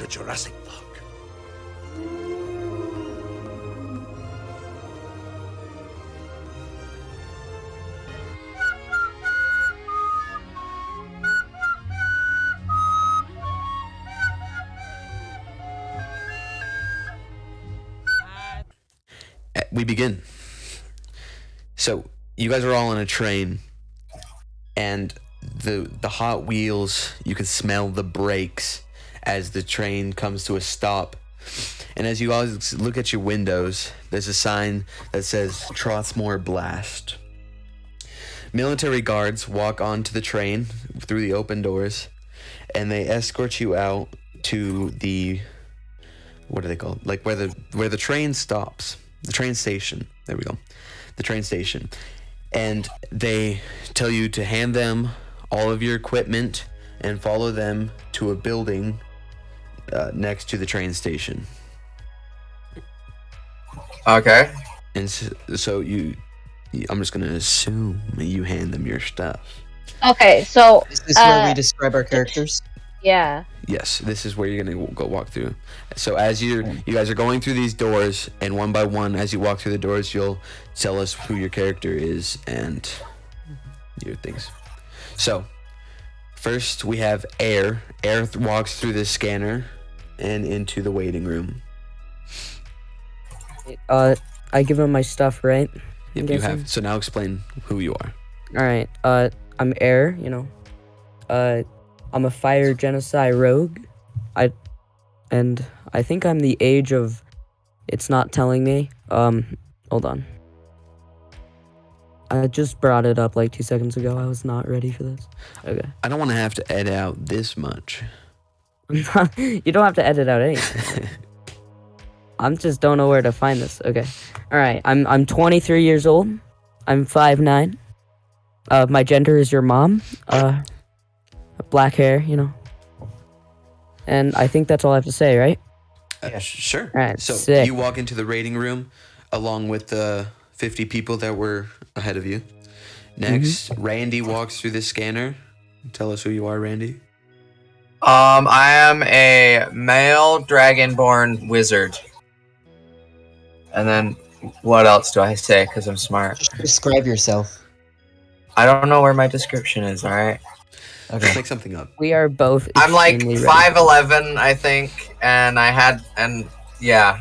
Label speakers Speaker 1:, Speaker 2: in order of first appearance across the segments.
Speaker 1: to Jurassic Park.
Speaker 2: We begin. So you guys are all on a train, and the hot wheels, you can smell the brakes as the train comes to a stop. And as you guys look at your windows, there's a sign that says Trothmore Blast. Military guards walk onto the train through the open doors, and they escort you out to the, what are they called? Like where the train stops. The train station. There we go. The train station. And they tell you to hand them all of your equipment and follow them to a building next to the train station.
Speaker 3: Okay.
Speaker 2: And so I'm just going to assume you hand them your stuff.
Speaker 4: Okay, so...
Speaker 5: Is this where we describe our characters?
Speaker 4: Yeah.
Speaker 2: Yes, this is where you're going to go walk through. So as you guys are going through these doors, and one by one, as you walk through the doors, you'll tell us who your character is and your things. So, first we have Air. Air walks through the scanner and into the waiting room.
Speaker 6: I give him my stuff, right?
Speaker 2: Yep, you have. So now explain who you are.
Speaker 6: Alright, I'm Air, I'm a fire genocide rogue. I think I'm the age of... It's not telling me. Hold on. I just brought it up like 2 seconds ago. I was not ready for this. Okay.
Speaker 2: I don't want to have to edit out this much.
Speaker 6: You don't have to edit out anything. I just don't know where to find this. Okay. Alright, I'm 23 years old. I'm 5'9". My gender is your mom. Black hair, And I think that's all I have to say, right?
Speaker 2: Sure.
Speaker 6: All right,
Speaker 2: so
Speaker 6: sick.
Speaker 2: you walk into the rating room along with the 50 people that were ahead of you. Next, Randy walks through the scanner. Tell us who you are, Randy.
Speaker 3: I am a male dragonborn wizard. And then, what else do I say? Because I'm smart.
Speaker 5: Just describe yourself.
Speaker 3: I don't know where my description is. All right.
Speaker 2: Just
Speaker 5: Okay.
Speaker 2: make something up.
Speaker 6: We are both
Speaker 3: I'm like
Speaker 6: extremely ready.
Speaker 3: 5'11", I think, and yeah,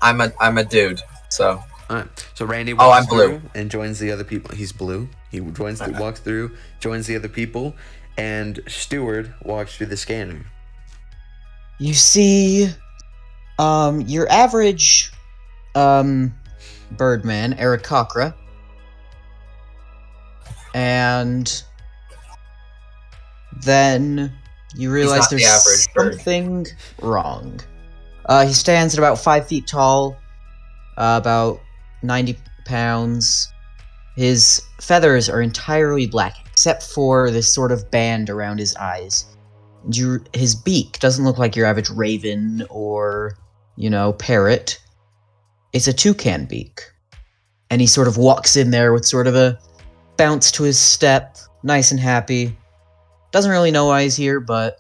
Speaker 3: I'm a dude. So.
Speaker 2: All right. So Randy
Speaker 3: Oh,
Speaker 2: walks
Speaker 3: I'm blue.
Speaker 2: through and joins the other people. He's blue. He walks through, joins the other people, and Steward walks through the scanner.
Speaker 5: You see, your average, Birdman, Aarakocra, and then you realize
Speaker 3: not the
Speaker 5: there's
Speaker 3: average bird.
Speaker 5: something wrong. He stands at about 5 feet tall, about 90 pounds. His feathers are entirely black, except for this sort of band around his eyes. His beak doesn't look like your average raven or, parrot. It's a toucan beak. And he sort of walks in there with sort of a bounce to his step, nice and happy. Doesn't really know why he's here, but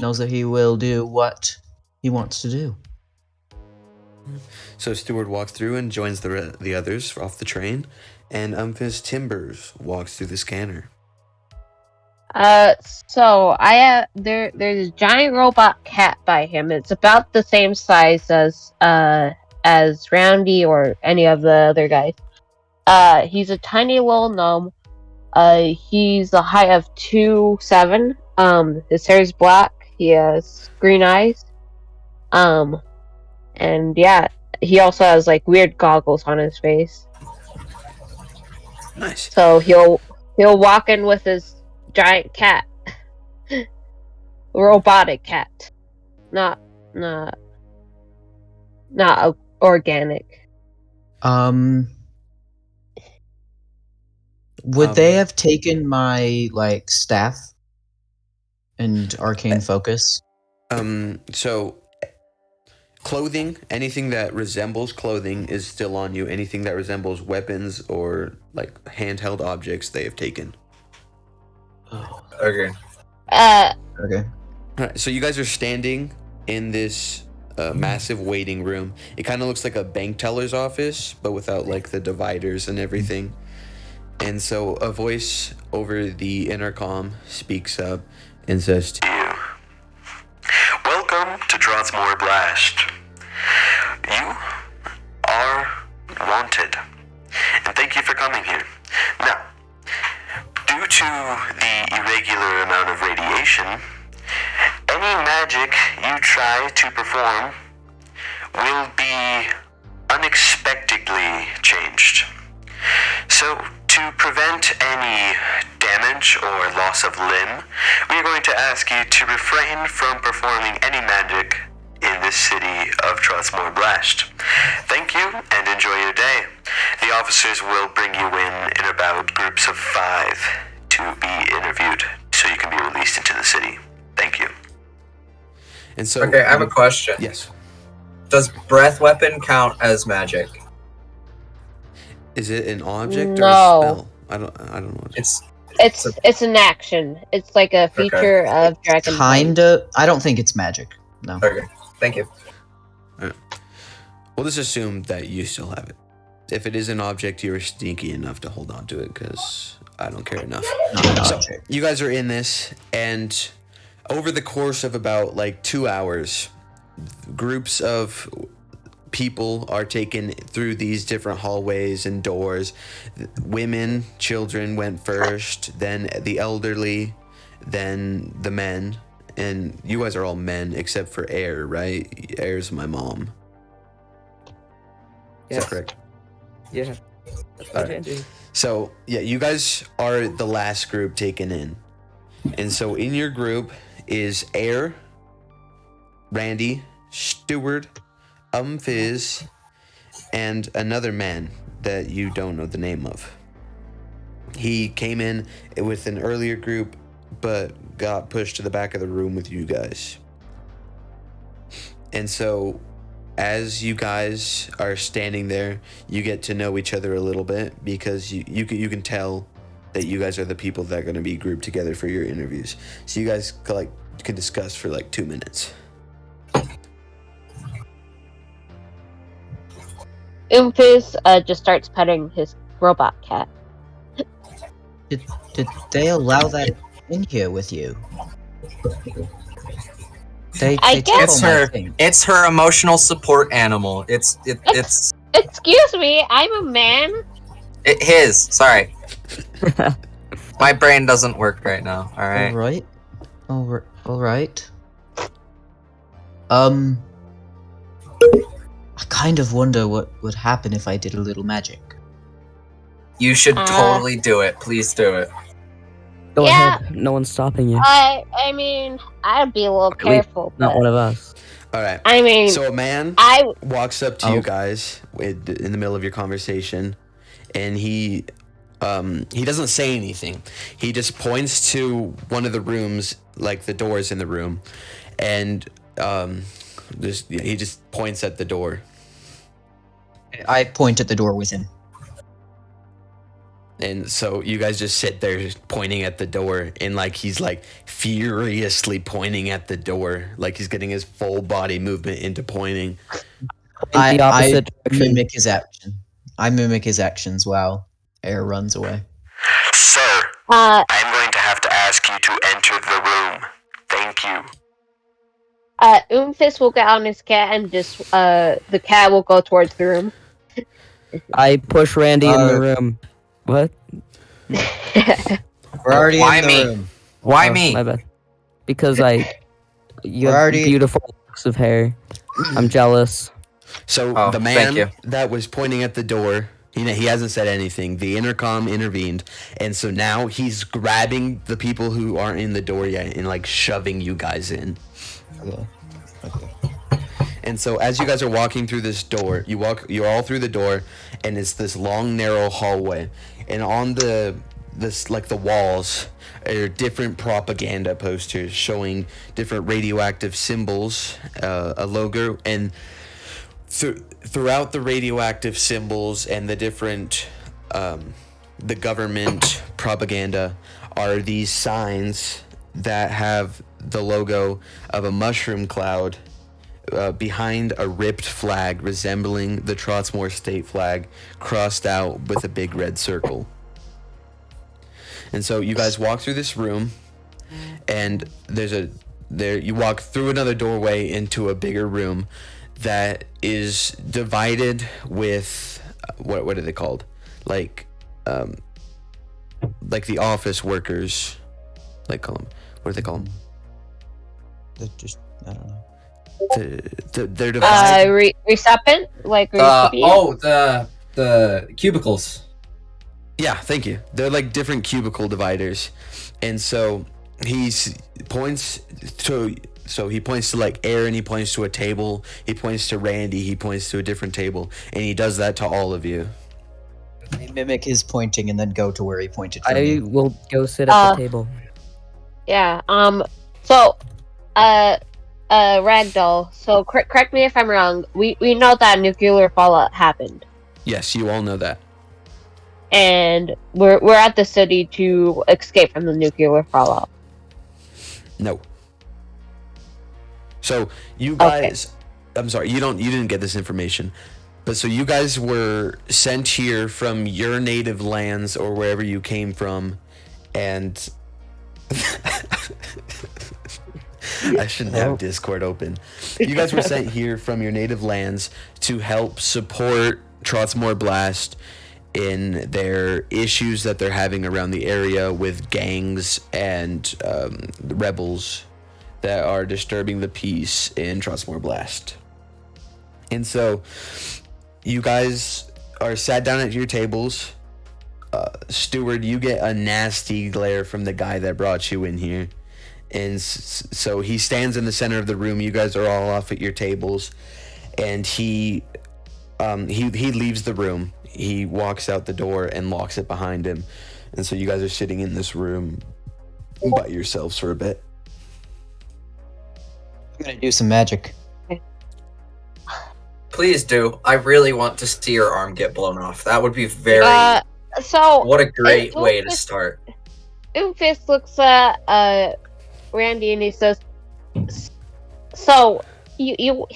Speaker 5: knows that he will do what he wants to do.
Speaker 2: So Steward walks through and joins the others off the train, and Umphis Timbers walks through the scanner.
Speaker 4: So there's a giant robot cat by him. It's about the same size as Roundy or any of the other guys. He's a tiny little gnome. He's a height of 2'7". His hair is black. He has green eyes. And yeah, he also has like weird goggles on his face.
Speaker 2: Nice.
Speaker 4: So he'll walk in with his giant cat. Robotic cat. Not organic.
Speaker 5: Would they have taken my, staff and arcane focus?
Speaker 2: So clothing, anything that resembles clothing is still on you. Anything that resembles weapons or handheld objects, they have taken.
Speaker 5: Oh,
Speaker 3: Okay.
Speaker 5: okay.
Speaker 2: Alright, so you guys are standing in this massive waiting room. It kind of looks like a bank teller's office, but without like the dividers and everything. And so a voice over the intercom speaks up and says to you, "Welcome to Trotsmore Blast. You are wanted. And thank you for coming here. Now, due to the irregular amount of radiation, any magic you try to perform will be unexpectedly changed. So, to prevent any damage or loss of limb, we are going to ask you to refrain from performing any magic in this city of Trotsmore Blast. Thank you and enjoy your day. The officers will bring you in about groups of 5 to be interviewed so you can be released into the city. Thank you." And so,
Speaker 3: Okay, I have a question.
Speaker 2: yes.
Speaker 3: Does breath weapon count as magic?
Speaker 2: Is it an object
Speaker 4: No.
Speaker 2: or a spell? I don't know.
Speaker 4: It's an action. It's like a feature of Dragon.
Speaker 5: Kinda. I don't think it's magic. No.
Speaker 3: Okay, thank you.
Speaker 2: We'll just assume that you still have it. If it is an object, you're sneaky enough to hold on to it, because I don't care enough.
Speaker 5: Not an
Speaker 2: So,
Speaker 5: object.
Speaker 2: you guys are in this, and over the course of about like 2 hours, groups of people are taken through these different hallways and doors. Women, children went first, then the elderly, then the men. And you guys are all men except for Air, right? Air's my mom. Is
Speaker 6: Yes.
Speaker 2: that correct?
Speaker 6: Yeah. That's my
Speaker 2: Alright.
Speaker 6: gender.
Speaker 2: So, yeah, you guys are the last group taken in. And so in your group is Air, Randy, Stewart, Fizz, and another man that you don't know the name of. He came in with an earlier group, but got pushed to the back of the room with you guys. And so, as you guys are standing there, you get to know each other a little bit, because you can tell that you guys are the people that are going to be grouped together for your interviews. So you guys can discuss for like 2 minutes.
Speaker 4: Oomphus just starts petting his robot cat.
Speaker 5: Did they allow that in here with you? They
Speaker 4: I
Speaker 5: took
Speaker 4: guess-
Speaker 5: all
Speaker 3: It's
Speaker 5: my
Speaker 3: her.
Speaker 5: things.
Speaker 3: It's her emotional support animal. It's
Speaker 4: Excuse me, I'm a man.
Speaker 3: his. Sorry, my brain doesn't work right now. All right.
Speaker 5: Alright. Alright. I kind of wonder what would happen if I did a little magic.
Speaker 3: You should
Speaker 4: Uh,
Speaker 3: totally do it. Please do it.
Speaker 6: Go
Speaker 4: Yeah.
Speaker 6: ahead. No one's stopping you.
Speaker 4: I mean, I'd be a little
Speaker 6: At least
Speaker 4: careful,
Speaker 6: Not
Speaker 4: but
Speaker 6: one of us.
Speaker 2: All right.
Speaker 4: I mean,
Speaker 2: So a man
Speaker 4: I
Speaker 2: walks up to
Speaker 5: Oh.
Speaker 2: you guys in the middle of your conversation, and he doesn't say anything. He just points to one of the rooms, like the doors in the room, and he just points at the door.
Speaker 5: I point at the door with him.
Speaker 2: And so you guys just sit there pointing at the door, and like he's like furiously pointing at the door, like he's getting his full body movement into pointing.
Speaker 6: In the opposite direction.
Speaker 5: mimic his action. I mimic his actions while Air runs away.
Speaker 2: Sir,
Speaker 4: uh
Speaker 2: I'm going to have to ask you to enter the room. Thank you.
Speaker 4: Oomphus will get on his cat and just the cat will go towards the room.
Speaker 6: I push Randy in the room. What?
Speaker 5: We're already
Speaker 3: Why
Speaker 5: in the
Speaker 3: me?
Speaker 5: room.
Speaker 3: Why
Speaker 6: Oh,
Speaker 3: me?
Speaker 6: My bad. Because you
Speaker 5: We're
Speaker 6: have
Speaker 5: already-
Speaker 6: beautiful locks of hair. I'm jealous.
Speaker 2: So
Speaker 3: Oh,
Speaker 2: the
Speaker 3: thank you.
Speaker 2: man that was pointing at the door, he hasn't said anything. The intercom intervened, and so now he's grabbing the people who aren't in the door yet and like shoving you guys in.
Speaker 5: Okay.
Speaker 2: And so as you guys are walking through this door, you're all through the door, and it's this long narrow hallway, and on the walls are different propaganda posters showing different radioactive symbols, a logo, and throughout the radioactive symbols and the different the government propaganda are these signs that have the logo of a mushroom cloud behind a ripped flag resembling the Trotsmore state flag, crossed out with a big red circle. And so you guys walk through this room, and you walk through another doorway into a bigger room that is divided with what are they called? Like the office workers, like call them. What do they call them?
Speaker 5: I don't know.
Speaker 2: They're divided.
Speaker 4: Recipient, like recipient.
Speaker 3: The cubicles.
Speaker 2: Yeah, thank you. They're like different cubicle dividers, and so he points to like Aaron. He points to a table. He points to Randy. He points to a different table, and he does that to all of you.
Speaker 5: I mimic his pointing and then go to where he pointed for
Speaker 6: I
Speaker 5: me.
Speaker 6: will go sit at the table.
Speaker 4: Yeah. So, Ragdoll. So correct me if I'm wrong. We know that nuclear fallout happened,
Speaker 2: Yes, you all know that.
Speaker 4: and we're at the city to escape from the nuclear fallout.
Speaker 2: No. So you guys, I'm sorry, you didn't get this information, but so you guys were sent here from your native lands or wherever you came from, and I shouldn't have Discord open. You guys were sent here from your native lands to help support Trotsmore Blast in their issues that they're having around the area with gangs and rebels that are disturbing the peace in Trotsmore Blast. And so you guys are sat down at your tables. Steward, you get a nasty glare from the guy that brought you in here. And so he stands in the center of the room. You guys are all off at your tables, and he leaves the room. He walks out the door and locks it behind him. And so you guys are sitting in this room by yourselves for a bit.
Speaker 5: I'm gonna do some magic.
Speaker 3: Please do. I really want to see your arm get blown off. That would be very.
Speaker 4: So
Speaker 3: What a great way to start.
Speaker 4: Oofus looks at Randy and he says, "So you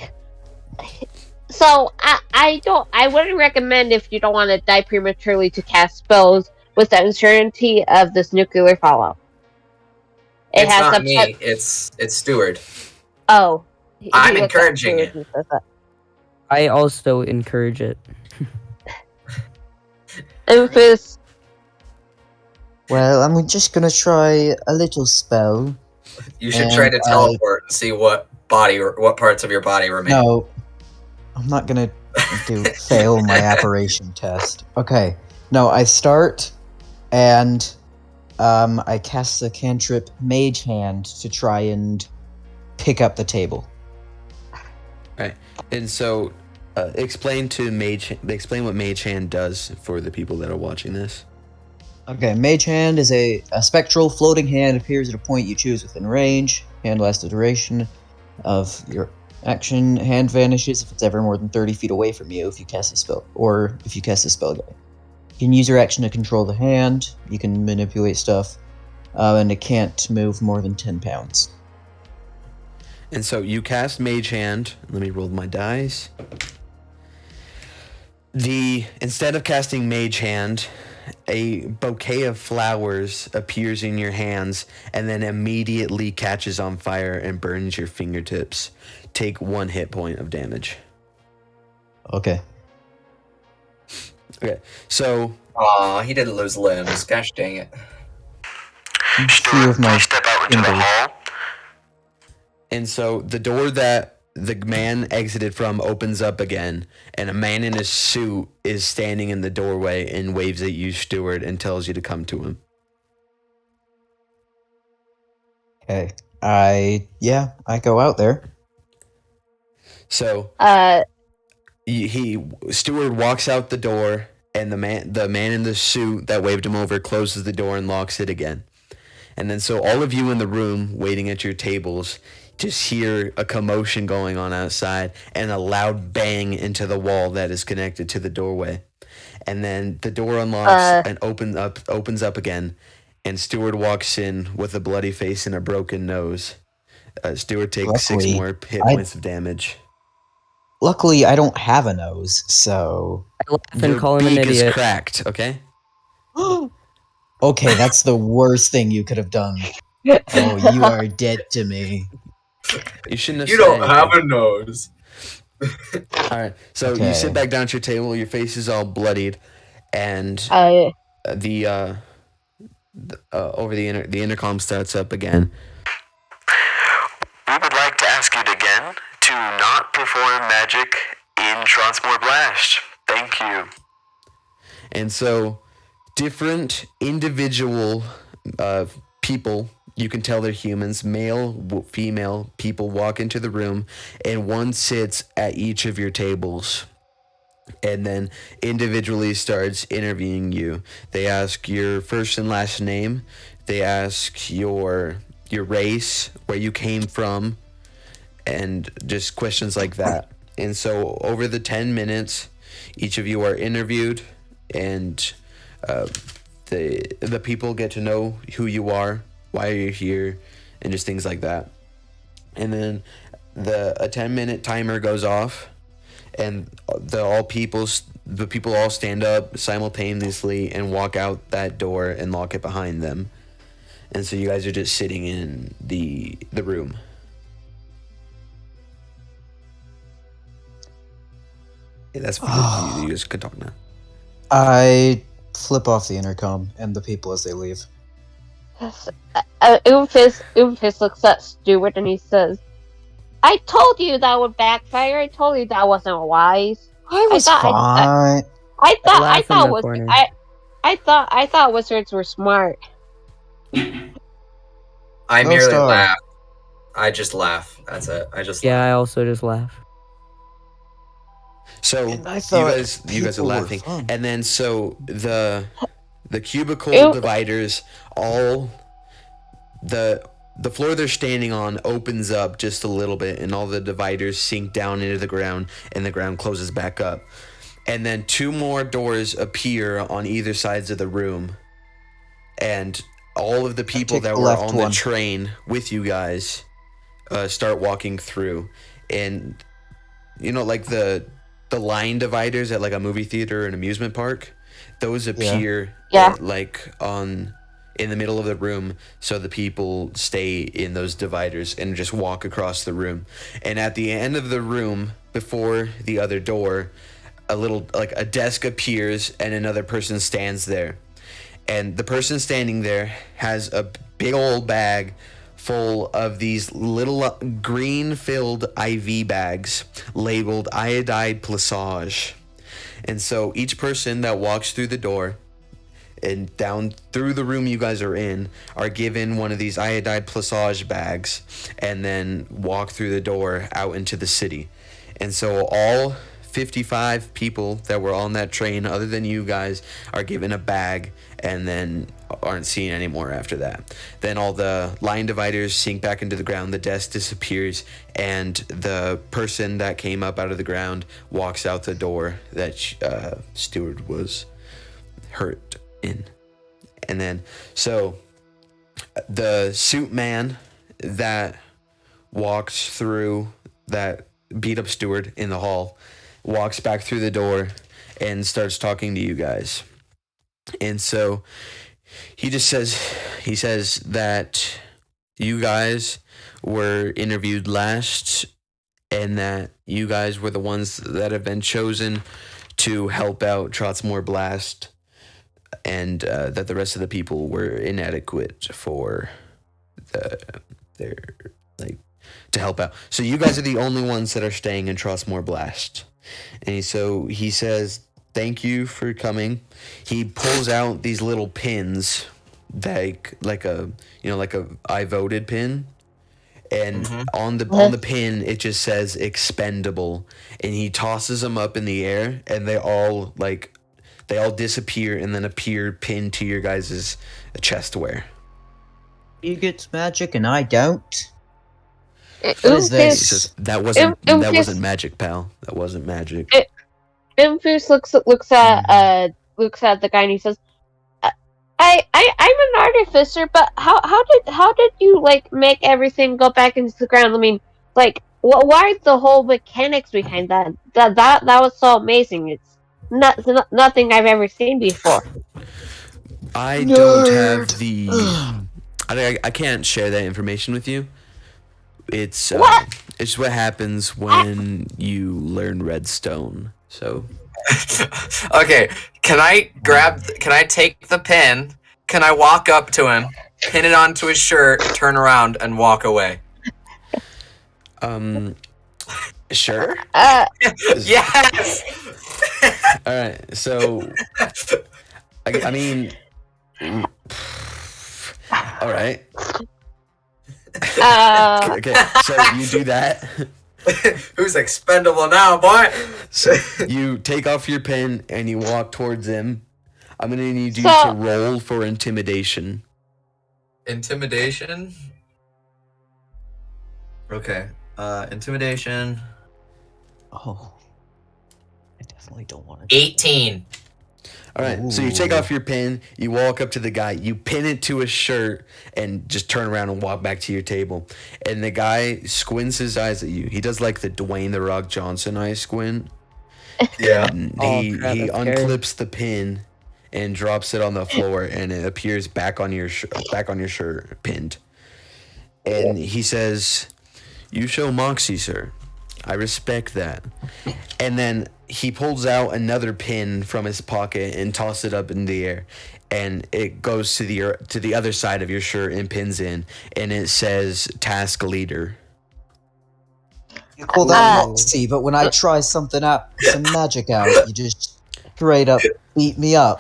Speaker 4: so I wouldn't recommend, if you don't want to die prematurely, to cast spells with the uncertainty of this nuclear fallout.
Speaker 3: It's not me. It's Steward.
Speaker 4: Oh,
Speaker 3: I'm encouraging it.
Speaker 6: I also encourage it.
Speaker 4: Oofus.
Speaker 5: Well, I'm just gonna try a little spell.
Speaker 3: You should try to teleport and see what parts of your body remain.
Speaker 5: No, I'm not gonna fail my apparition test. Okay, no, I start and I cast the cantrip Mage Hand to try and pick up the table.
Speaker 2: Right. And so explain what Mage Hand does for the people that are watching this.
Speaker 5: Okay, Mage Hand is a spectral floating hand, appears at a point you choose within range. Hand lasts the duration of your action. Hand vanishes if it's ever more than 30 feet away from you if you cast a spell, or if you cast a spell guy. You can use your action to control the hand, you can manipulate stuff, and it can't move more than 10 pounds.
Speaker 2: And so you cast Mage Hand. Let me roll my dice. Instead of casting Mage Hand, a bouquet of flowers appears in your hands and then immediately catches on fire and burns your fingertips. Take 1 hit point of damage.
Speaker 5: Okay.
Speaker 2: Okay, so...
Speaker 3: Aw, he didn't lose limbs. Gosh dang it.
Speaker 5: Two of my
Speaker 2: step out into the
Speaker 5: fingers.
Speaker 2: hall. And so the door that the man exited from opens up again, and a man in a suit is standing in the doorway and waves at you, Steward, and tells you to come to him.
Speaker 5: Okay. I go out there.
Speaker 2: So Steward walks out the door, and the man in the suit that waved him over closes the door and locks it again. And then so all of you in the room waiting at your tables just hear a commotion going on outside and a loud bang into the wall that is connected to the doorway. And then the door unlocks and opens up again, and Steward walks in with a bloody face and a broken nose. Stuart takes 6
Speaker 5: Luckily,
Speaker 2: more hit
Speaker 5: I-
Speaker 2: points of damage.
Speaker 5: Luckily, I don't have a nose, so.
Speaker 6: I laugh and
Speaker 2: Your
Speaker 6: call him an
Speaker 2: beak is
Speaker 6: idiot.
Speaker 2: cracked. Okay.
Speaker 5: Okay, that's the worst thing you could have done. Oh, you are dead to me.
Speaker 2: You shouldn't have
Speaker 3: You
Speaker 2: said
Speaker 3: don't have
Speaker 2: anything.
Speaker 3: a nose.
Speaker 2: All right. So you
Speaker 5: Okay.
Speaker 2: sit back down at your table. Your face is all bloodied, and the over the intercom starts up again. We would like to ask you again to not perform magic in Transmore Blast. Thank you. And so, different individual people, you can tell they're humans, male, female people walk into the room, and one sits at each of your tables. And then individually starts interviewing you. They ask your first and last name. They ask your race, where you came from, and just questions like that. And so over the 10 minutes, each of you are interviewed, and the people get to know who you are, why you're here, and just things like that. And then a 10-minute timer goes off, and the people all stand up simultaneously and walk out that door and lock it behind them. And so you guys are just sitting in the room. Yeah, that's you guys can talk now.
Speaker 5: I flip off the intercom and the people as they leave.
Speaker 4: Oomphis looks at Stuart and he says, "I told you that would backfire. I told you that wasn't wise.
Speaker 5: I was fine.
Speaker 4: I
Speaker 6: laugh in the corner.
Speaker 4: thought wizards were smart."
Speaker 3: I
Speaker 5: No
Speaker 3: merely
Speaker 5: star.
Speaker 3: laugh. I just laugh. That's it. I just
Speaker 6: Yeah,
Speaker 3: laugh.
Speaker 6: I also just laugh.
Speaker 2: So
Speaker 5: And I
Speaker 2: you
Speaker 5: thought
Speaker 2: guys are
Speaker 5: people were
Speaker 2: laughing,
Speaker 5: fun.
Speaker 2: and then so the cubicle
Speaker 4: Ew.
Speaker 2: dividers, all the floor they're standing on opens up just a little bit, and all the dividers sink down into the ground, and the ground closes back up. And then 2 more doors appear on either sides of the room, and all of the people
Speaker 5: take
Speaker 2: that
Speaker 5: the
Speaker 2: were
Speaker 5: left
Speaker 2: on
Speaker 5: one.
Speaker 2: the train with you guys start walking through. And you know, like the line dividers at like a movie theater or an amusement park, those appear like in the middle of the room, so the people stay in those dividers and just walk across the room. And at the end of the room, before the other door, a desk appears and another person stands there. And the person standing there has a big old bag full of these little green-filled IV bags labeled iodide plasage. And so each person that walks through the door and down through the room you guys are in are given one of these iodide plasage bags, and then walk through the door out into the city. And so all 55 people that were on that train, other than you guys, are given a bag and then aren't seen anymore after that. Then all the line dividers sink back into the ground, the desk disappears, and the person that came up out of the ground walks out the door that Stewart was hurt in. And then so the suit man that walked through, that beat up Stewart in the hall, walks back through the door and starts talking to you guys. And so he says that you guys were interviewed last, and that you guys were the ones that have been chosen to help out Trotsmore Blast, and that the rest of the people were inadequate for their to help out. So you guys are the only ones that are staying in Trotsmore Blast. And so he says, "Thank you for coming." He pulls out these little pins, like a I voted pin, and on the pin it just says expendable, and he tosses them up in the air, and they all disappear and then appear pinned to your guys' chest wear.
Speaker 5: He gets magic and I don't. What is
Speaker 2: He
Speaker 5: this?
Speaker 2: says, that wasn't magic, pal. That wasn't magic.
Speaker 4: Oomphis looks at the guy and he says, I'm an artificer, but how did you like make everything go back into the ground? I mean, like, why the whole mechanics behind that? That was so amazing. It's nothing I've ever seen before.
Speaker 2: I don't
Speaker 5: Nerd.
Speaker 2: have the. I can't share that information with you. It's
Speaker 4: What?
Speaker 2: it's what happens when you learn redstone. So
Speaker 3: Okay, can I take the pin? Can I walk up to him, pin it onto his shirt, turn around, and walk away?
Speaker 2: Sure.
Speaker 3: Yes!
Speaker 2: All right. So I mean, all right. Okay. So you do that.
Speaker 3: Who's expendable now, boy?
Speaker 2: So you take off your pin and you walk towards him. I'm gonna need you
Speaker 4: So-
Speaker 2: to roll for intimidation.
Speaker 3: Intimidation? Okay. Intimidation.
Speaker 5: Oh. I definitely don't want to.
Speaker 3: 18.
Speaker 2: All right. So you take off your pin. You walk up to the guy. You pin it to his shirt and just turn around and walk back to your table. And the guy squints his eyes at you. He does like the Dwayne the Rock Johnson eye squint.
Speaker 3: Yeah.
Speaker 2: And
Speaker 6: Oh,
Speaker 2: he
Speaker 6: crap,
Speaker 2: he
Speaker 6: that's scary.
Speaker 2: unclips the pin and drops it on the floor, and it appears back on your shirt, pinned. And he says, "You show moxie, sir. I respect that." And then he pulls out another pin from his pocket and tosses it up in the air, and it goes to the other side of your shirt and pins in, and it says "Task Leader."
Speaker 5: You call that
Speaker 4: Uh,
Speaker 5: moxie, but when I try some magic out, you just straight up beat me up.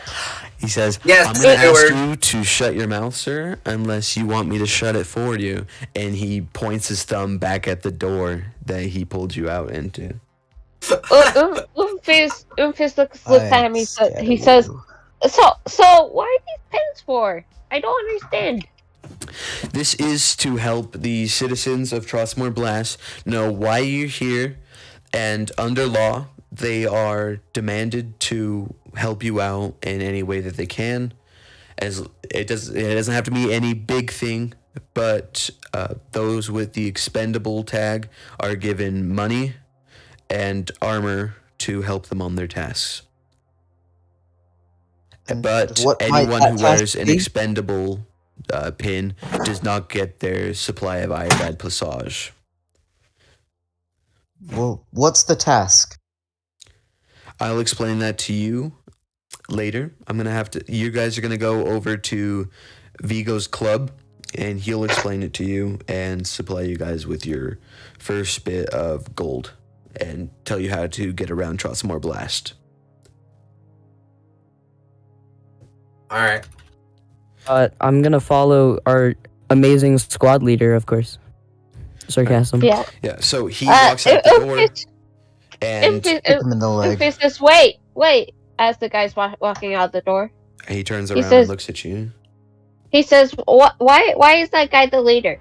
Speaker 2: He says,
Speaker 3: Yes,
Speaker 2: "I'm going to ask
Speaker 3: Steward.
Speaker 2: you to shut your mouth, sir, unless you want me to shut it for you." And he points his thumb back at the door that he pulled you out into.
Speaker 4: Oomphis looks at him. He says, "So what are these pins for? I don't understand."
Speaker 2: This is to help the citizens of Trostmore Blast know why you're here, and under law, they are demanded to help you out in any way that they can. As it doesn't have to be any big thing, but those with the expendable tag are given money and armor to help them on their tasks.
Speaker 5: And
Speaker 2: But
Speaker 5: what might
Speaker 2: anyone
Speaker 5: that
Speaker 2: who
Speaker 5: task
Speaker 2: wears an
Speaker 5: be?
Speaker 2: expendable pin does not get their supply of iodide passage.
Speaker 5: Well, what's the task?
Speaker 2: I'll explain that to you later. You guys are gonna go over to Vigo's club, and he'll explain it to you and supply you guys with your first bit of gold and tell you how to get around Trostmore Blast.
Speaker 3: All right.
Speaker 6: I'm gonna follow our amazing squad leader, of course. Sarcasm.
Speaker 4: Yeah.
Speaker 2: Yeah, so he walks out the door and
Speaker 5: Kick him in the leg.
Speaker 4: Oomphis says, "Wait!" As the guy's walking out the door,
Speaker 2: he turns
Speaker 4: He
Speaker 2: around
Speaker 4: says-
Speaker 2: and looks at you
Speaker 4: he says, Why is that guy the leader?"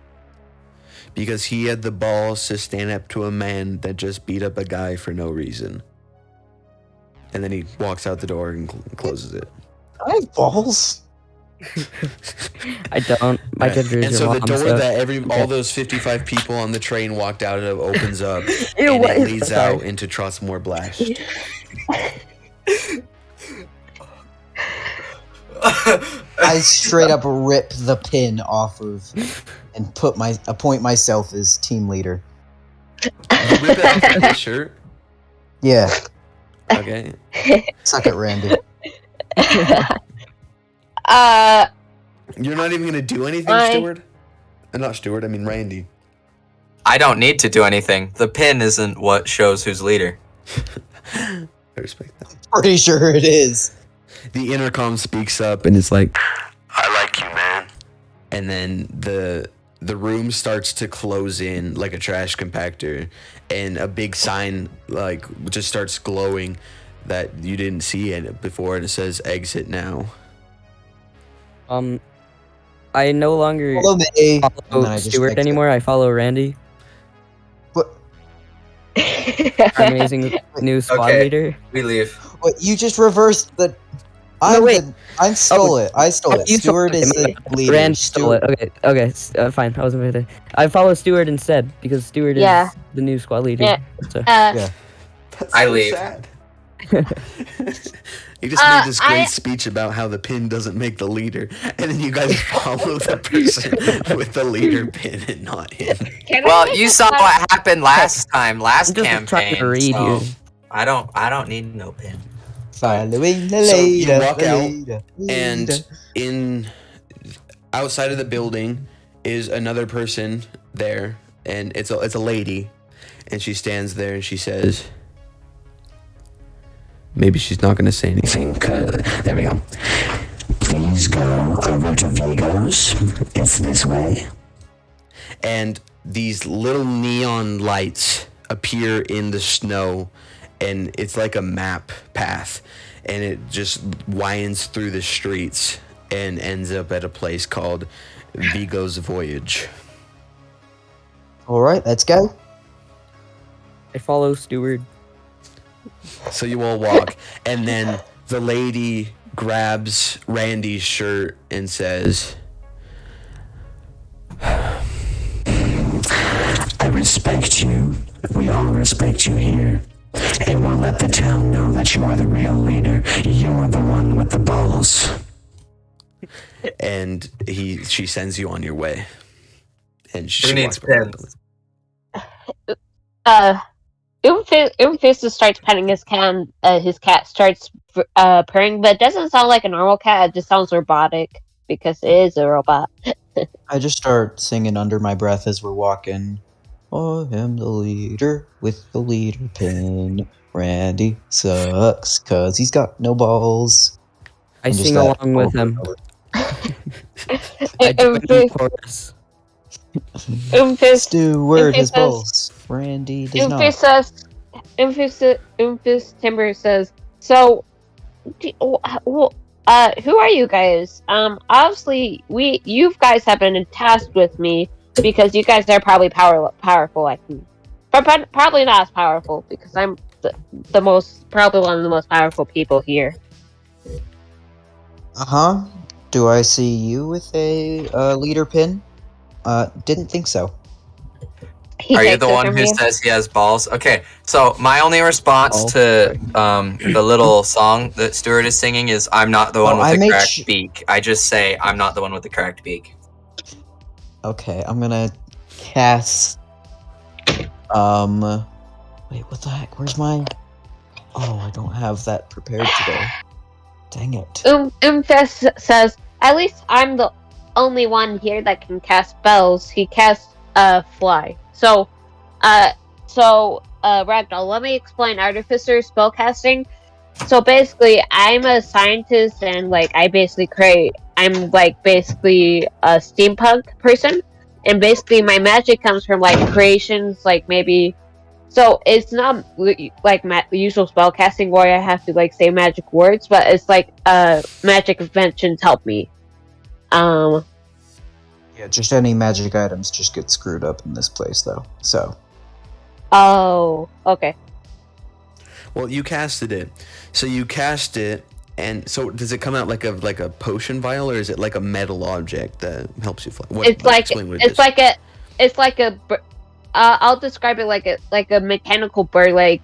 Speaker 2: because he had the balls to stand up to a man that just beat up a guy for no reason. And then he walks out the door and closes it.
Speaker 5: I have balls.
Speaker 6: I don't. My
Speaker 2: Right.
Speaker 6: gender is
Speaker 2: And
Speaker 6: your
Speaker 2: so the
Speaker 6: mom,
Speaker 2: door
Speaker 6: so-
Speaker 2: that all those 55 people on the train walked out of opens up,
Speaker 6: Ew,
Speaker 2: and
Speaker 6: what
Speaker 2: it
Speaker 6: is
Speaker 2: leads
Speaker 6: that?
Speaker 2: out into Trostmore Blast.
Speaker 5: I straight up rip the pin off of and appoint myself as team leader.
Speaker 2: You rip it off of his shirt.
Speaker 5: Yeah,
Speaker 2: Okay.
Speaker 5: suck it, Randy.
Speaker 2: You're not even gonna do anything,
Speaker 4: Why?
Speaker 2: Stuart. Not Stuart. I mean Randy.
Speaker 3: I don't need to do anything. The pin isn't what shows who's leader.
Speaker 2: I respect that.
Speaker 5: Pretty sure it is.
Speaker 2: The intercom speaks up and it's like, "I like you, man." And then the room starts to close in like a trash compactor, and a big sign like just starts glowing that you didn't see it before, and it says "Exit now."
Speaker 6: I no longer
Speaker 5: Follow me. And then
Speaker 6: follow
Speaker 5: I just
Speaker 6: Stuart
Speaker 5: exit.
Speaker 6: anymore. I follow Randy,
Speaker 5: What?
Speaker 6: our amazing new squad
Speaker 3: Okay.
Speaker 6: leader.
Speaker 3: We leave.
Speaker 5: What? You just reversed the. I stole it. I stole it.
Speaker 6: You stole
Speaker 5: Steward
Speaker 6: it.
Speaker 5: is the leader.
Speaker 6: Rand stole it. Okay, fine. I wasn't gonna. I follow Steward instead because Steward
Speaker 4: Yeah.
Speaker 6: is the new squad leader.
Speaker 4: Yeah.
Speaker 6: So.
Speaker 5: Yeah.
Speaker 2: That's
Speaker 3: I
Speaker 2: so
Speaker 3: leave.
Speaker 2: sad. He just made this great
Speaker 4: I-
Speaker 2: speech about how the pin doesn't make the leader, and then you guys follow the person with the leader pin and not him.
Speaker 4: Can I
Speaker 3: Well,
Speaker 4: make
Speaker 3: you
Speaker 4: a
Speaker 3: saw
Speaker 4: fun-
Speaker 3: what happened last
Speaker 6: I'm just trying
Speaker 3: campaign.
Speaker 6: to read
Speaker 3: so
Speaker 6: here.
Speaker 3: I don't need no pin.
Speaker 5: Following the
Speaker 2: So you
Speaker 5: leader.
Speaker 2: walk
Speaker 5: the
Speaker 2: out,
Speaker 5: leader,
Speaker 2: And
Speaker 5: leader.
Speaker 2: in outside of the building is another person there, and it's a lady, and she stands there and she says, maybe she's not going to say anything. There we go. Please go over to Vigo's. It's this way. And these little neon lights appear in the snow, and it's like a map path, and it just winds through the streets and ends up at a place called Vigo's Voyage.
Speaker 5: All right, let's go.
Speaker 6: I follow Steward.
Speaker 2: So you all walk, and then the lady grabs Randy's shirt and says, I respect you. We all respect you here. And we'll let the town know that you are the real leader. You're the one with the balls. And she sends you on your way. And she
Speaker 3: Who
Speaker 2: walks
Speaker 3: needs
Speaker 2: back.
Speaker 3: pins?
Speaker 4: Oomfist starts petting his cat. His cat starts purring, but it doesn't sound like a normal cat. It just sounds robotic because it is a robot.
Speaker 5: I just start singing under my breath as we're walking. I am the leader with the leader pin. Randy sucks because he's got no balls.
Speaker 6: I
Speaker 5: And just
Speaker 6: sing
Speaker 5: that
Speaker 6: along with
Speaker 5: over
Speaker 6: him.
Speaker 5: and over.
Speaker 6: I join the chorus.
Speaker 4: Oomfist
Speaker 5: Steward has
Speaker 4: says-
Speaker 5: balls. Randy does not.
Speaker 4: Oomfist Timber says, so, who are you guys? Obviously, you guys have been tasked with me because you guys are probably powerful like me. But probably not as powerful because I'm probably one of the most powerful people here.
Speaker 5: Uh-huh. Do I see you with a leader pin? Didn't think so.
Speaker 4: He
Speaker 3: Are you
Speaker 4: takes
Speaker 3: the
Speaker 4: it
Speaker 3: one
Speaker 4: from
Speaker 3: who
Speaker 4: you.
Speaker 3: says he has balls? Okay, so my only response
Speaker 6: Oh,
Speaker 3: to the little song that Stuart is singing is I'm not the one
Speaker 5: Oh, I
Speaker 3: with the
Speaker 5: made
Speaker 3: cracked beak. I just say I'm not the one with the cracked beak.
Speaker 5: Okay, I'm gonna cast. Wait, what the heck? Where's my? Oh, I don't have that prepared today. Dang it.
Speaker 4: Oomfist says, at least I'm the only one here that can cast spells. He casts fly. So Ragdoll, let me explain Artificer spellcasting. So basically, I'm a scientist, and I'm basically a steampunk person, and basically my magic comes from creations, maybe. So it's not usual spellcasting where I have to say magic words, but it's magic inventions help me.
Speaker 5: Yeah, just any magic items just get screwed up in this place, though. So.
Speaker 4: Oh, okay.
Speaker 2: Well, you casted it. So you cast it, and so does it come out like a potion vial, or is it like a metal object that helps you fly?
Speaker 4: I'll describe it like a mechanical bird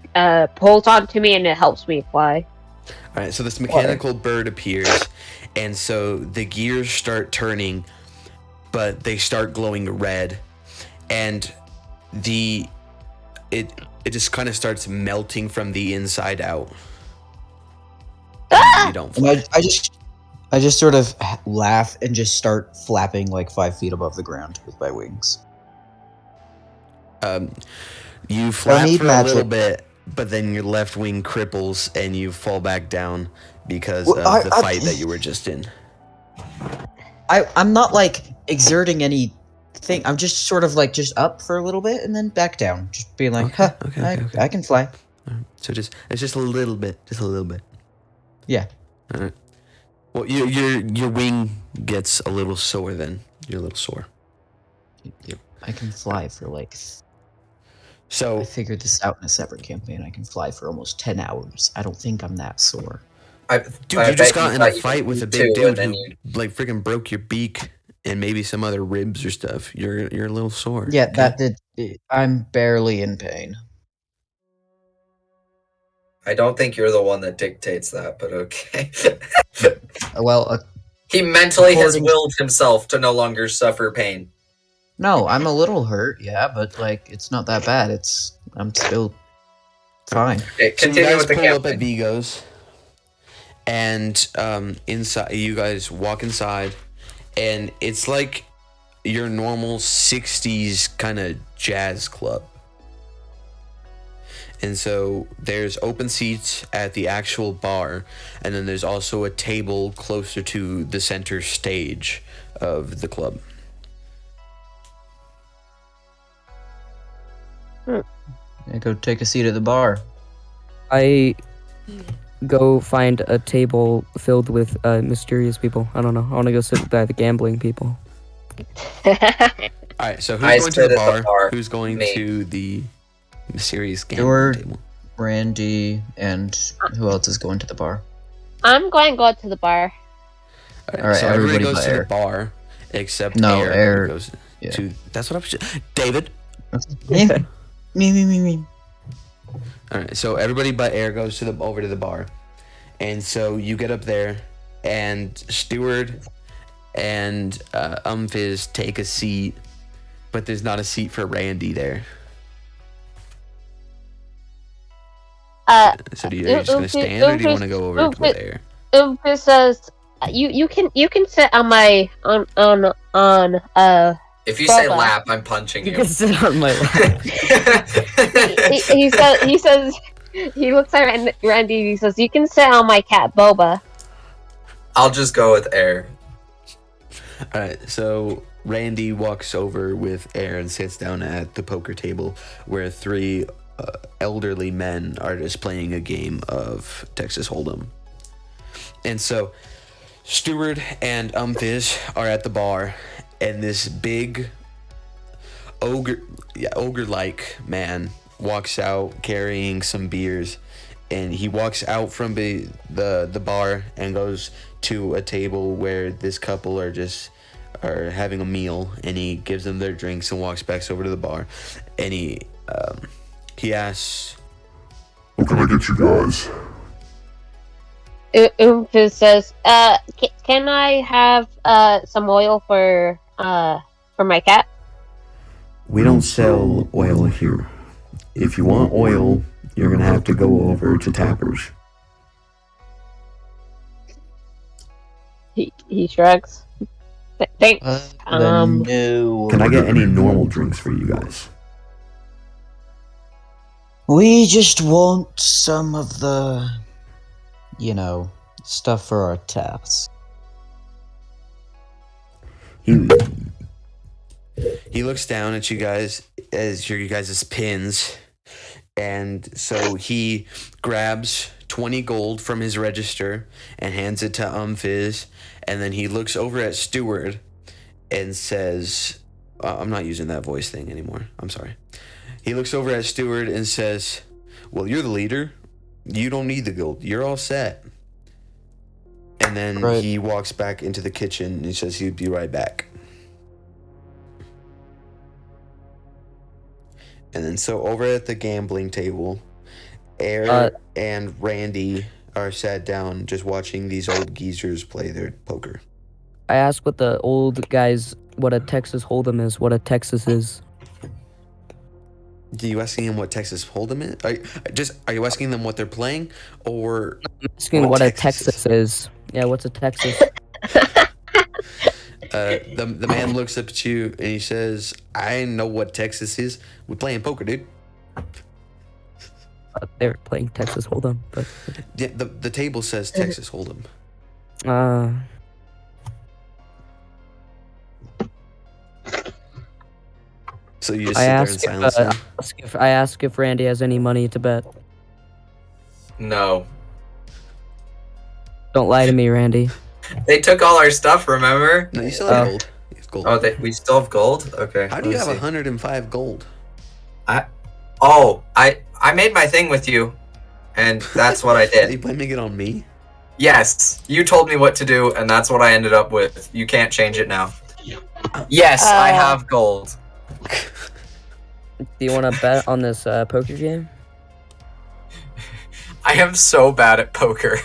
Speaker 4: pulls onto me and it helps me fly.
Speaker 2: All right, so this mechanical bird appears, and so the gears start turning, but they start glowing red, and it just kind of starts melting from the inside out. You don't fly.
Speaker 5: And I just sort of laugh and just start flapping 5 feet above the ground with my wings.
Speaker 2: You flap
Speaker 5: need
Speaker 2: for a little
Speaker 5: magic.
Speaker 2: bit, but then your left wing cripples and you fall back down because
Speaker 5: Well,
Speaker 2: of the fight that you were just in.
Speaker 5: I'm not exerting anything. I'm just sort of just up for a little bit and then back down. Just being
Speaker 2: Okay.
Speaker 5: I can fly.
Speaker 2: So it's just a little bit,
Speaker 5: Yeah.
Speaker 2: All right. Well, your wing gets a little sore then. You're a little sore.
Speaker 5: I can fly for I
Speaker 2: So
Speaker 5: figured this out in a separate campaign. I can fly for almost 10 hours. I don't think I'm that sore.
Speaker 2: Dude, you just got in a fight with a big dude who like freaking broke your beak and maybe some other ribs or stuff. You're a little sore.
Speaker 5: Yeah,
Speaker 2: okay?
Speaker 5: that did. I'm barely in pain.
Speaker 3: I don't think you're the one that dictates that, but okay.
Speaker 5: Well,
Speaker 3: He mentally has
Speaker 5: According-
Speaker 3: willed himself to no longer suffer pain.
Speaker 5: no, I'm a little hurt. Yeah, but like it's not that bad. I'm still fine.
Speaker 3: Okay,
Speaker 2: So you
Speaker 3: continue
Speaker 2: guys
Speaker 3: with the
Speaker 2: pull up
Speaker 3: campaign.
Speaker 2: at Vigo's, and inside you guys walk inside, and it's like your normal '60s kind of jazz club. And so there's open seats at the actual bar, and then there's also a table closer to the center stage of the club.
Speaker 5: I go take a seat at the bar.
Speaker 6: I go find a table filled with mysterious people. I don't know. I want to go sit by the gambling people.
Speaker 2: All right, so who's
Speaker 3: I
Speaker 2: going to
Speaker 3: sit
Speaker 2: the
Speaker 3: at
Speaker 2: bar?
Speaker 3: the bar.
Speaker 2: Who's going
Speaker 3: Me.
Speaker 2: to the mysterious gambling
Speaker 5: Stewart.
Speaker 2: table?
Speaker 5: Randy and who else is going to the bar?
Speaker 4: I'm going to go to the bar.
Speaker 2: All right,
Speaker 5: All right,
Speaker 2: so everybody
Speaker 5: everybody
Speaker 2: goes
Speaker 5: but
Speaker 2: to the
Speaker 5: Air.
Speaker 2: bar except
Speaker 5: No,
Speaker 2: Air.
Speaker 5: Air-
Speaker 2: Goes
Speaker 5: yeah.
Speaker 2: to. That's what I was. David.
Speaker 5: Me.
Speaker 2: All right, so everybody but Air goes to over to the bar, and so you get up there, and Stewart and Umfiz take a seat, but there's not a seat for Randy there. So are you just gonna stand, or do you want to go over with Air?
Speaker 4: It says you can sit on my on
Speaker 3: If you say
Speaker 4: Bubba.
Speaker 3: lap, I'm punching
Speaker 6: You
Speaker 3: you.
Speaker 6: can sit on my lap.
Speaker 4: he says he looks at Randy. He says you can sit on my cat Boba.
Speaker 3: I'll just go with air.
Speaker 2: All right, so Randy walks over with Air and sits down at the poker table where three elderly men are just playing a game of Texas Hold'em. And so Stewart and Umfiz are at the bar, and this big ogre-like man walks out carrying some beers, and he walks out from the bar and goes to a table where this couple are having a meal, and he gives them their drinks and walks back over to the bar, and he asks,
Speaker 1: What can I get you guys?
Speaker 4: Umfiz says, can I have some oil for my cat?
Speaker 2: "We don't sell oil here. If you want oil, you're gonna have to go over to Tappers."
Speaker 4: He shrugs. Thanks.
Speaker 5: No.
Speaker 2: Can I get any normal drinks for you guys?
Speaker 5: We just want some of the, stuff for our taps.
Speaker 2: He looks down at you guys as you guys' pins, and so he grabs 20 gold from his register and hands it to Umfiz, and then he looks over at Stewart and says, I'm not using that voice thing anymore. I'm sorry. He looks over at Stewart and says, "Well, you're the leader. You don't need the gold. You're all set." And then
Speaker 5: Right.
Speaker 2: he walks back into the kitchen and he says he'd be right back. And then so over at the gambling table, Air and Randy are sat down just watching these old geezers play their poker.
Speaker 6: I ask what the old guys, what a Texas Hold'em is, what a Texas is.
Speaker 2: Are you asking them what Texas Hold'em is? Are you asking them what they're playing, or
Speaker 6: I'm asking
Speaker 2: What
Speaker 6: what a
Speaker 2: Texas
Speaker 6: Texas is. Yeah, what's a Texas?
Speaker 2: the man looks up at you and he says, "I know what Texas is. We're playing poker, dude."
Speaker 6: They're playing Texas Hold'em, but
Speaker 2: Yeah, the table says Texas Hold'em. So you just sit there in silence. now?
Speaker 6: I ask if Randy has any money to bet.
Speaker 3: No.
Speaker 6: Don't lie to me, Randy.
Speaker 3: They took all our stuff, remember?
Speaker 2: No, you still have
Speaker 6: Oh.
Speaker 2: gold. You have gold.
Speaker 3: Oh, we still have gold? Okay.
Speaker 2: How do you
Speaker 3: let
Speaker 2: have
Speaker 3: me see.
Speaker 2: 105 gold?
Speaker 3: Oh, I made my thing with you, and that's what I
Speaker 2: Are you
Speaker 3: did.
Speaker 2: blaming it on me?
Speaker 3: Yes, you told me what to do, and that's what I ended up with. You can't change it now. Yes, I have gold.
Speaker 6: Do you want to bet on this poker game?
Speaker 3: I am so bad at poker.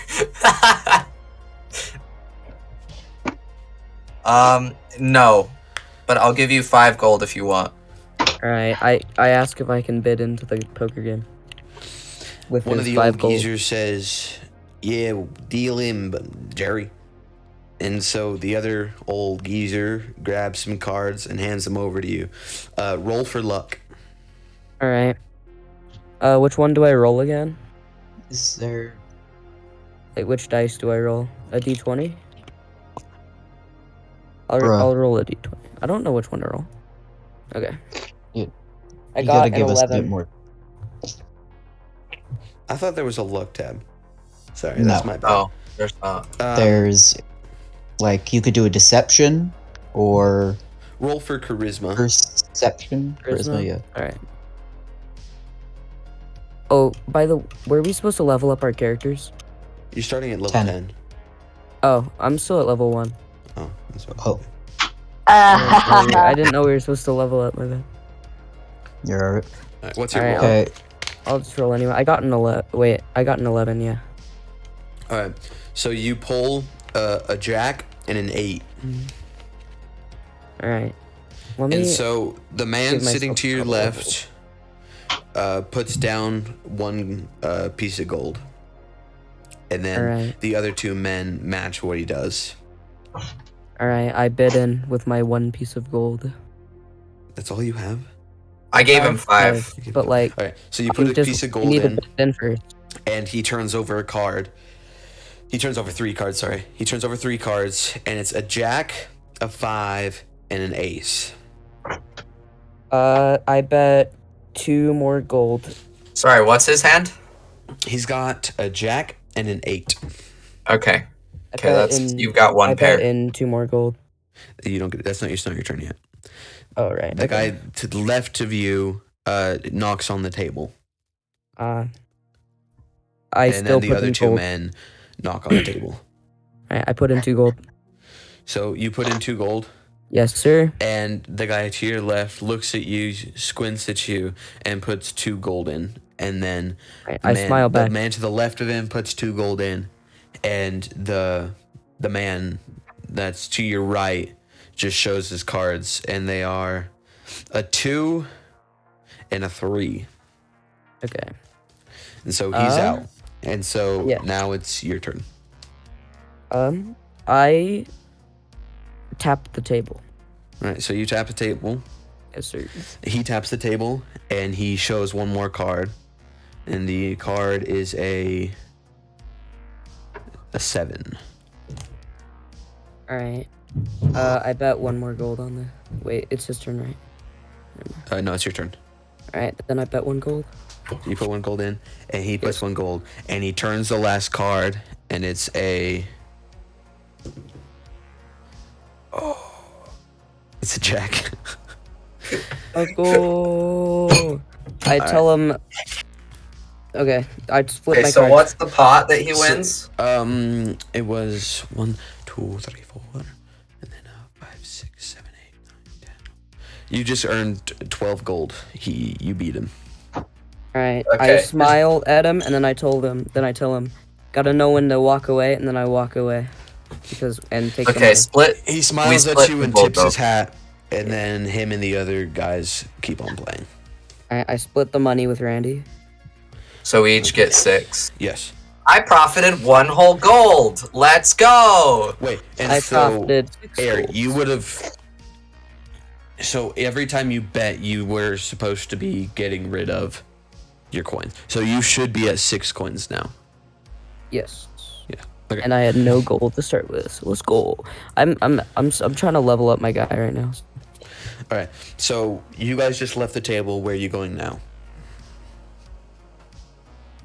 Speaker 3: No. But I'll give you 5 gold if you want.
Speaker 6: Alright, I ask if I can bid into the poker game. With
Speaker 2: One of
Speaker 6: his
Speaker 2: the
Speaker 6: 5
Speaker 2: old
Speaker 6: gold.
Speaker 2: geezers says, "Yeah, we'll deal him, but Jerry." And so the other old geezer grabs some cards and hands them over to you. Roll for luck.
Speaker 6: Alright. Which one do I roll again?
Speaker 5: Is there?
Speaker 6: Like, which dice do I roll? A d20?
Speaker 5: Bruh.
Speaker 6: I'll roll a d20. I don't know which one to roll. Okay.
Speaker 5: You-
Speaker 6: I
Speaker 5: You
Speaker 6: got
Speaker 5: gotta
Speaker 6: an
Speaker 5: give us a
Speaker 6: 11.
Speaker 5: bit more.
Speaker 2: I thought there was a luck tab. Sorry,
Speaker 5: No.
Speaker 2: that's my bad.
Speaker 3: Oh, there's not.
Speaker 5: There's, like, you could do a deception or
Speaker 2: Roll for charisma.
Speaker 5: perception. Charisma, yeah.
Speaker 6: Alright. Oh, were we supposed to level up our characters?
Speaker 2: You're starting at level
Speaker 5: 10.
Speaker 2: 10.
Speaker 6: Oh, I'm still at level 1.
Speaker 2: Oh, that's what.
Speaker 5: Oh,
Speaker 6: I didn't know we were supposed to level up, my bad.
Speaker 5: you're alright.
Speaker 2: Alright, what's your
Speaker 6: Alright,
Speaker 2: roll?
Speaker 5: Okay.
Speaker 6: I'll just roll anyway. I got an 11. Wait, I got an 11, yeah.
Speaker 2: Alright, so you pull a jack and an 8.
Speaker 6: Alright. Let me...
Speaker 2: And so the man
Speaker 6: give
Speaker 2: sitting
Speaker 6: myself
Speaker 2: to your
Speaker 6: trouble.
Speaker 2: left puts down 1 piece of gold. And then
Speaker 6: Alright.
Speaker 2: the other 2 men match what he does.
Speaker 6: Alright, I bid in with my 1 piece of gold.
Speaker 2: That's all you have?
Speaker 3: I gave him 5.
Speaker 6: But, like...
Speaker 2: Alright, so you put a piece of gold
Speaker 6: need to
Speaker 2: in,
Speaker 6: bid in first.
Speaker 2: and he turns over a card. He turns over 3 cards, sorry. He turns over 3 cards, and it's a jack, a 5, and an ace.
Speaker 6: I bet 2 more gold.
Speaker 3: Sorry, what's his hand?
Speaker 2: He's got a jack and an 8.
Speaker 3: Okay.
Speaker 6: I
Speaker 3: Okay,
Speaker 6: bet
Speaker 3: that's
Speaker 6: in-
Speaker 3: you've got 1
Speaker 6: I
Speaker 3: pair.
Speaker 6: bet in 2 more gold.
Speaker 2: You don't get that's not your turn yet.
Speaker 6: Oh, right.
Speaker 2: The
Speaker 6: okay.
Speaker 2: guy to the left of you knocks on the table.
Speaker 6: I
Speaker 2: And
Speaker 6: still
Speaker 2: then the
Speaker 6: put
Speaker 2: other
Speaker 6: in
Speaker 2: 2
Speaker 6: gold.
Speaker 2: men knock on the table.
Speaker 6: I put in 2 gold.
Speaker 2: So you put in 2 gold,
Speaker 6: Yes, sir.
Speaker 2: and the guy to your left looks at you, squints at you, and puts 2 gold in. And then
Speaker 6: I smile back.
Speaker 2: The man to the left of him puts 2 gold in, and the man that's to your right just shows his cards, and they are a 2 and a 3.
Speaker 6: Okay.
Speaker 2: And so he's out. And so
Speaker 6: yeah.
Speaker 2: now it's your turn.
Speaker 6: I tapped the table.
Speaker 2: All right, so you tap the table.
Speaker 6: Yes, sir.
Speaker 2: He taps the table, and he shows 1 more card. And the card is a 7.
Speaker 6: All right. I bet 1 more gold on the. Wait, it's his turn, right?
Speaker 2: No, it's your turn.
Speaker 6: All right. Then I bet 1 gold.
Speaker 2: You put 1 gold in, and he puts 1 gold, and he turns the last card, and it's a. Oh, it's a jack.
Speaker 6: Let's go. I tell him. Okay, I just flip
Speaker 3: Okay,
Speaker 6: my
Speaker 3: so
Speaker 6: cards.
Speaker 3: what's the pot that he wins?
Speaker 2: It was 1, 2, 3, 4, and then 5, 6, 7, 8, 9, 10. You just earned 12 gold. You beat him.
Speaker 6: All right.
Speaker 3: Okay.
Speaker 6: I smiled at him, and then I tell him, gotta know when to walk away, and then I walk away, and take. the
Speaker 3: Okay,
Speaker 6: money.
Speaker 3: split.
Speaker 2: He smiles at
Speaker 3: split
Speaker 2: you
Speaker 3: the
Speaker 2: and
Speaker 3: gold,
Speaker 2: tips his
Speaker 3: though.
Speaker 2: hat, and then him and the other guys keep on playing.
Speaker 6: I split the money with Randy.
Speaker 3: So we each get 6.
Speaker 2: Yes.
Speaker 3: I profited 1 whole gold. Let's go.
Speaker 2: Wait, and
Speaker 6: I
Speaker 2: so
Speaker 6: profited 6
Speaker 2: Eric,
Speaker 6: gold.
Speaker 2: you would have. So every time you bet, you were supposed to be getting rid of your coins. So you should be at 6 coins now.
Speaker 6: Yes.
Speaker 2: Yeah. Okay.
Speaker 6: And I had no gold to start with. So let's go. I'm trying to level up my guy right now.
Speaker 2: All right. So you guys just left the table. Where are you going now?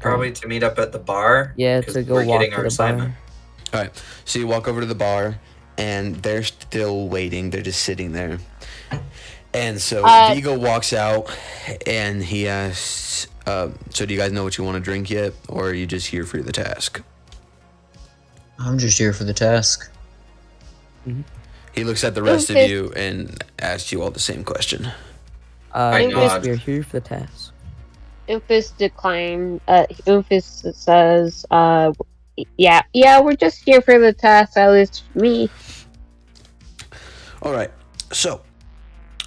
Speaker 3: Probably to meet up at the bar.
Speaker 6: Yeah,
Speaker 3: 'cause
Speaker 6: to go
Speaker 3: we're
Speaker 6: walk
Speaker 3: getting
Speaker 6: to
Speaker 3: our
Speaker 6: the
Speaker 3: assignment.
Speaker 6: bar.
Speaker 2: All right. So you walk over to the bar, and they're still waiting. They're just sitting there. And so Vigo walks out, and he asks, "So do you guys know what you want to drink yet, or are you just here for the task?"
Speaker 5: I'm just here for the task.
Speaker 2: He looks at the rest of
Speaker 4: Okay.
Speaker 2: you and asks you all the same question.
Speaker 3: I
Speaker 6: Yes,
Speaker 3: nod.
Speaker 6: we are here for the task.
Speaker 4: Oofus declined. Oofus says, yeah, we're just here for the task, at least me.
Speaker 2: All right. So,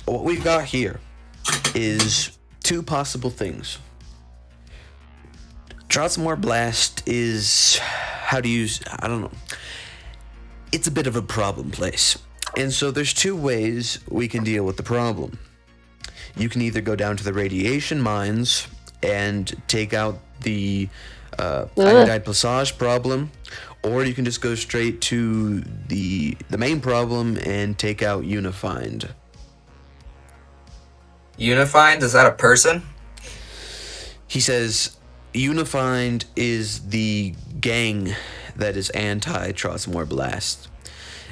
Speaker 2: what we've got here is two possible things. Trotsmore Blast is, I don't know. It's a bit of a problem place. And so there's two ways we can deal with the problem. You can either go down to the radiation mines and take out the iodide passage problem, or you can just go straight to the main problem and take out Unifind.
Speaker 3: Unified? Is that a person?
Speaker 2: He says Unifind is the gang that is anti-Trotsmore Blast.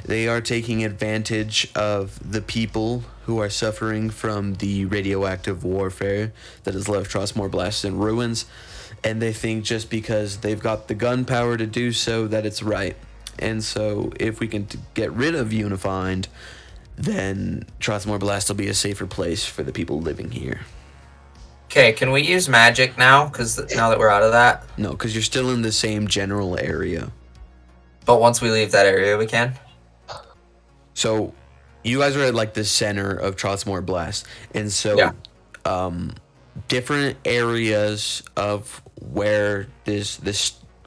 Speaker 2: They are taking advantage of the people who are suffering from the radioactive warfare that has left Trotsmore Blast in ruins, and they think just because they've got the gunpowder to do so that it's right. And so if we can get rid of Unifind, then Trotsmore Blast will be a safer place for the people living here.
Speaker 3: Okay, can we use magic now? Because now that we're out of that.
Speaker 2: No, because you're still in the same general area.
Speaker 3: But once we leave that area, we can.
Speaker 2: So you guys are at like the center of Trotsmore Blast, and so
Speaker 3: Yeah.
Speaker 2: Different areas of where this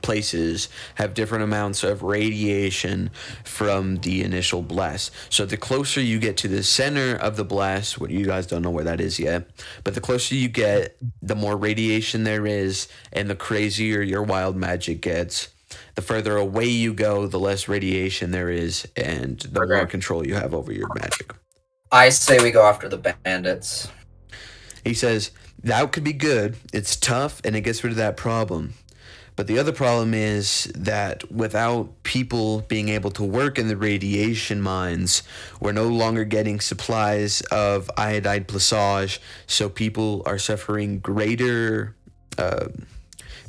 Speaker 2: place is have different amounts of radiation from the initial blast. So the closer you get to the center of the blast, what you guys don't know where that is yet, but the closer you get, the more radiation there is, and the crazier your wild magic gets. The further away you go, the less radiation there is, and the
Speaker 3: Okay.
Speaker 2: more control you have over your magic.
Speaker 3: I say we go after the bandits.
Speaker 2: He says, that could be good. It's tough, and it gets rid of that problem. But the other problem is that without people being able to work in the radiation mines, we're no longer getting supplies of iodide passage, so people are suffering greater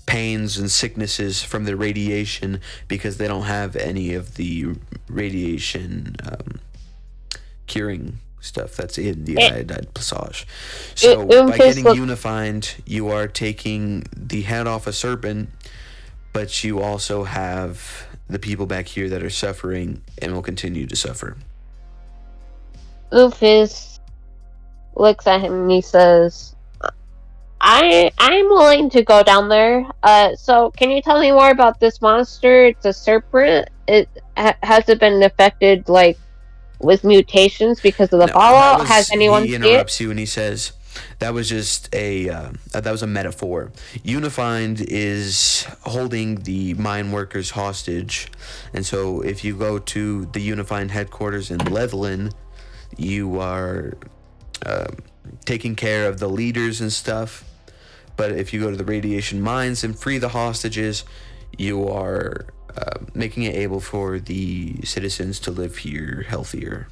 Speaker 2: pains and sicknesses from the radiation because they don't have any of the radiation curing stuff that's in the iodide passage. So by getting Unified, you are taking the head off a serpent, but you also have the people back here that are suffering and will continue to suffer.
Speaker 4: Oofus looks at him and he says, I'm willing to go down there. So can you tell me more about this monster? It's a serpent. Has it been affected like with mutations because of the fallout? Has anyone
Speaker 2: He
Speaker 4: seen it?
Speaker 2: interrupts you and he says, that was just that was a metaphor. Unified is holding the mine workers hostage, and so if you go to the Unified headquarters in Levelin, you are taking care of the leaders and stuff. But if you go to the radiation mines and free the hostages, you are making it able for the citizens to live here healthier,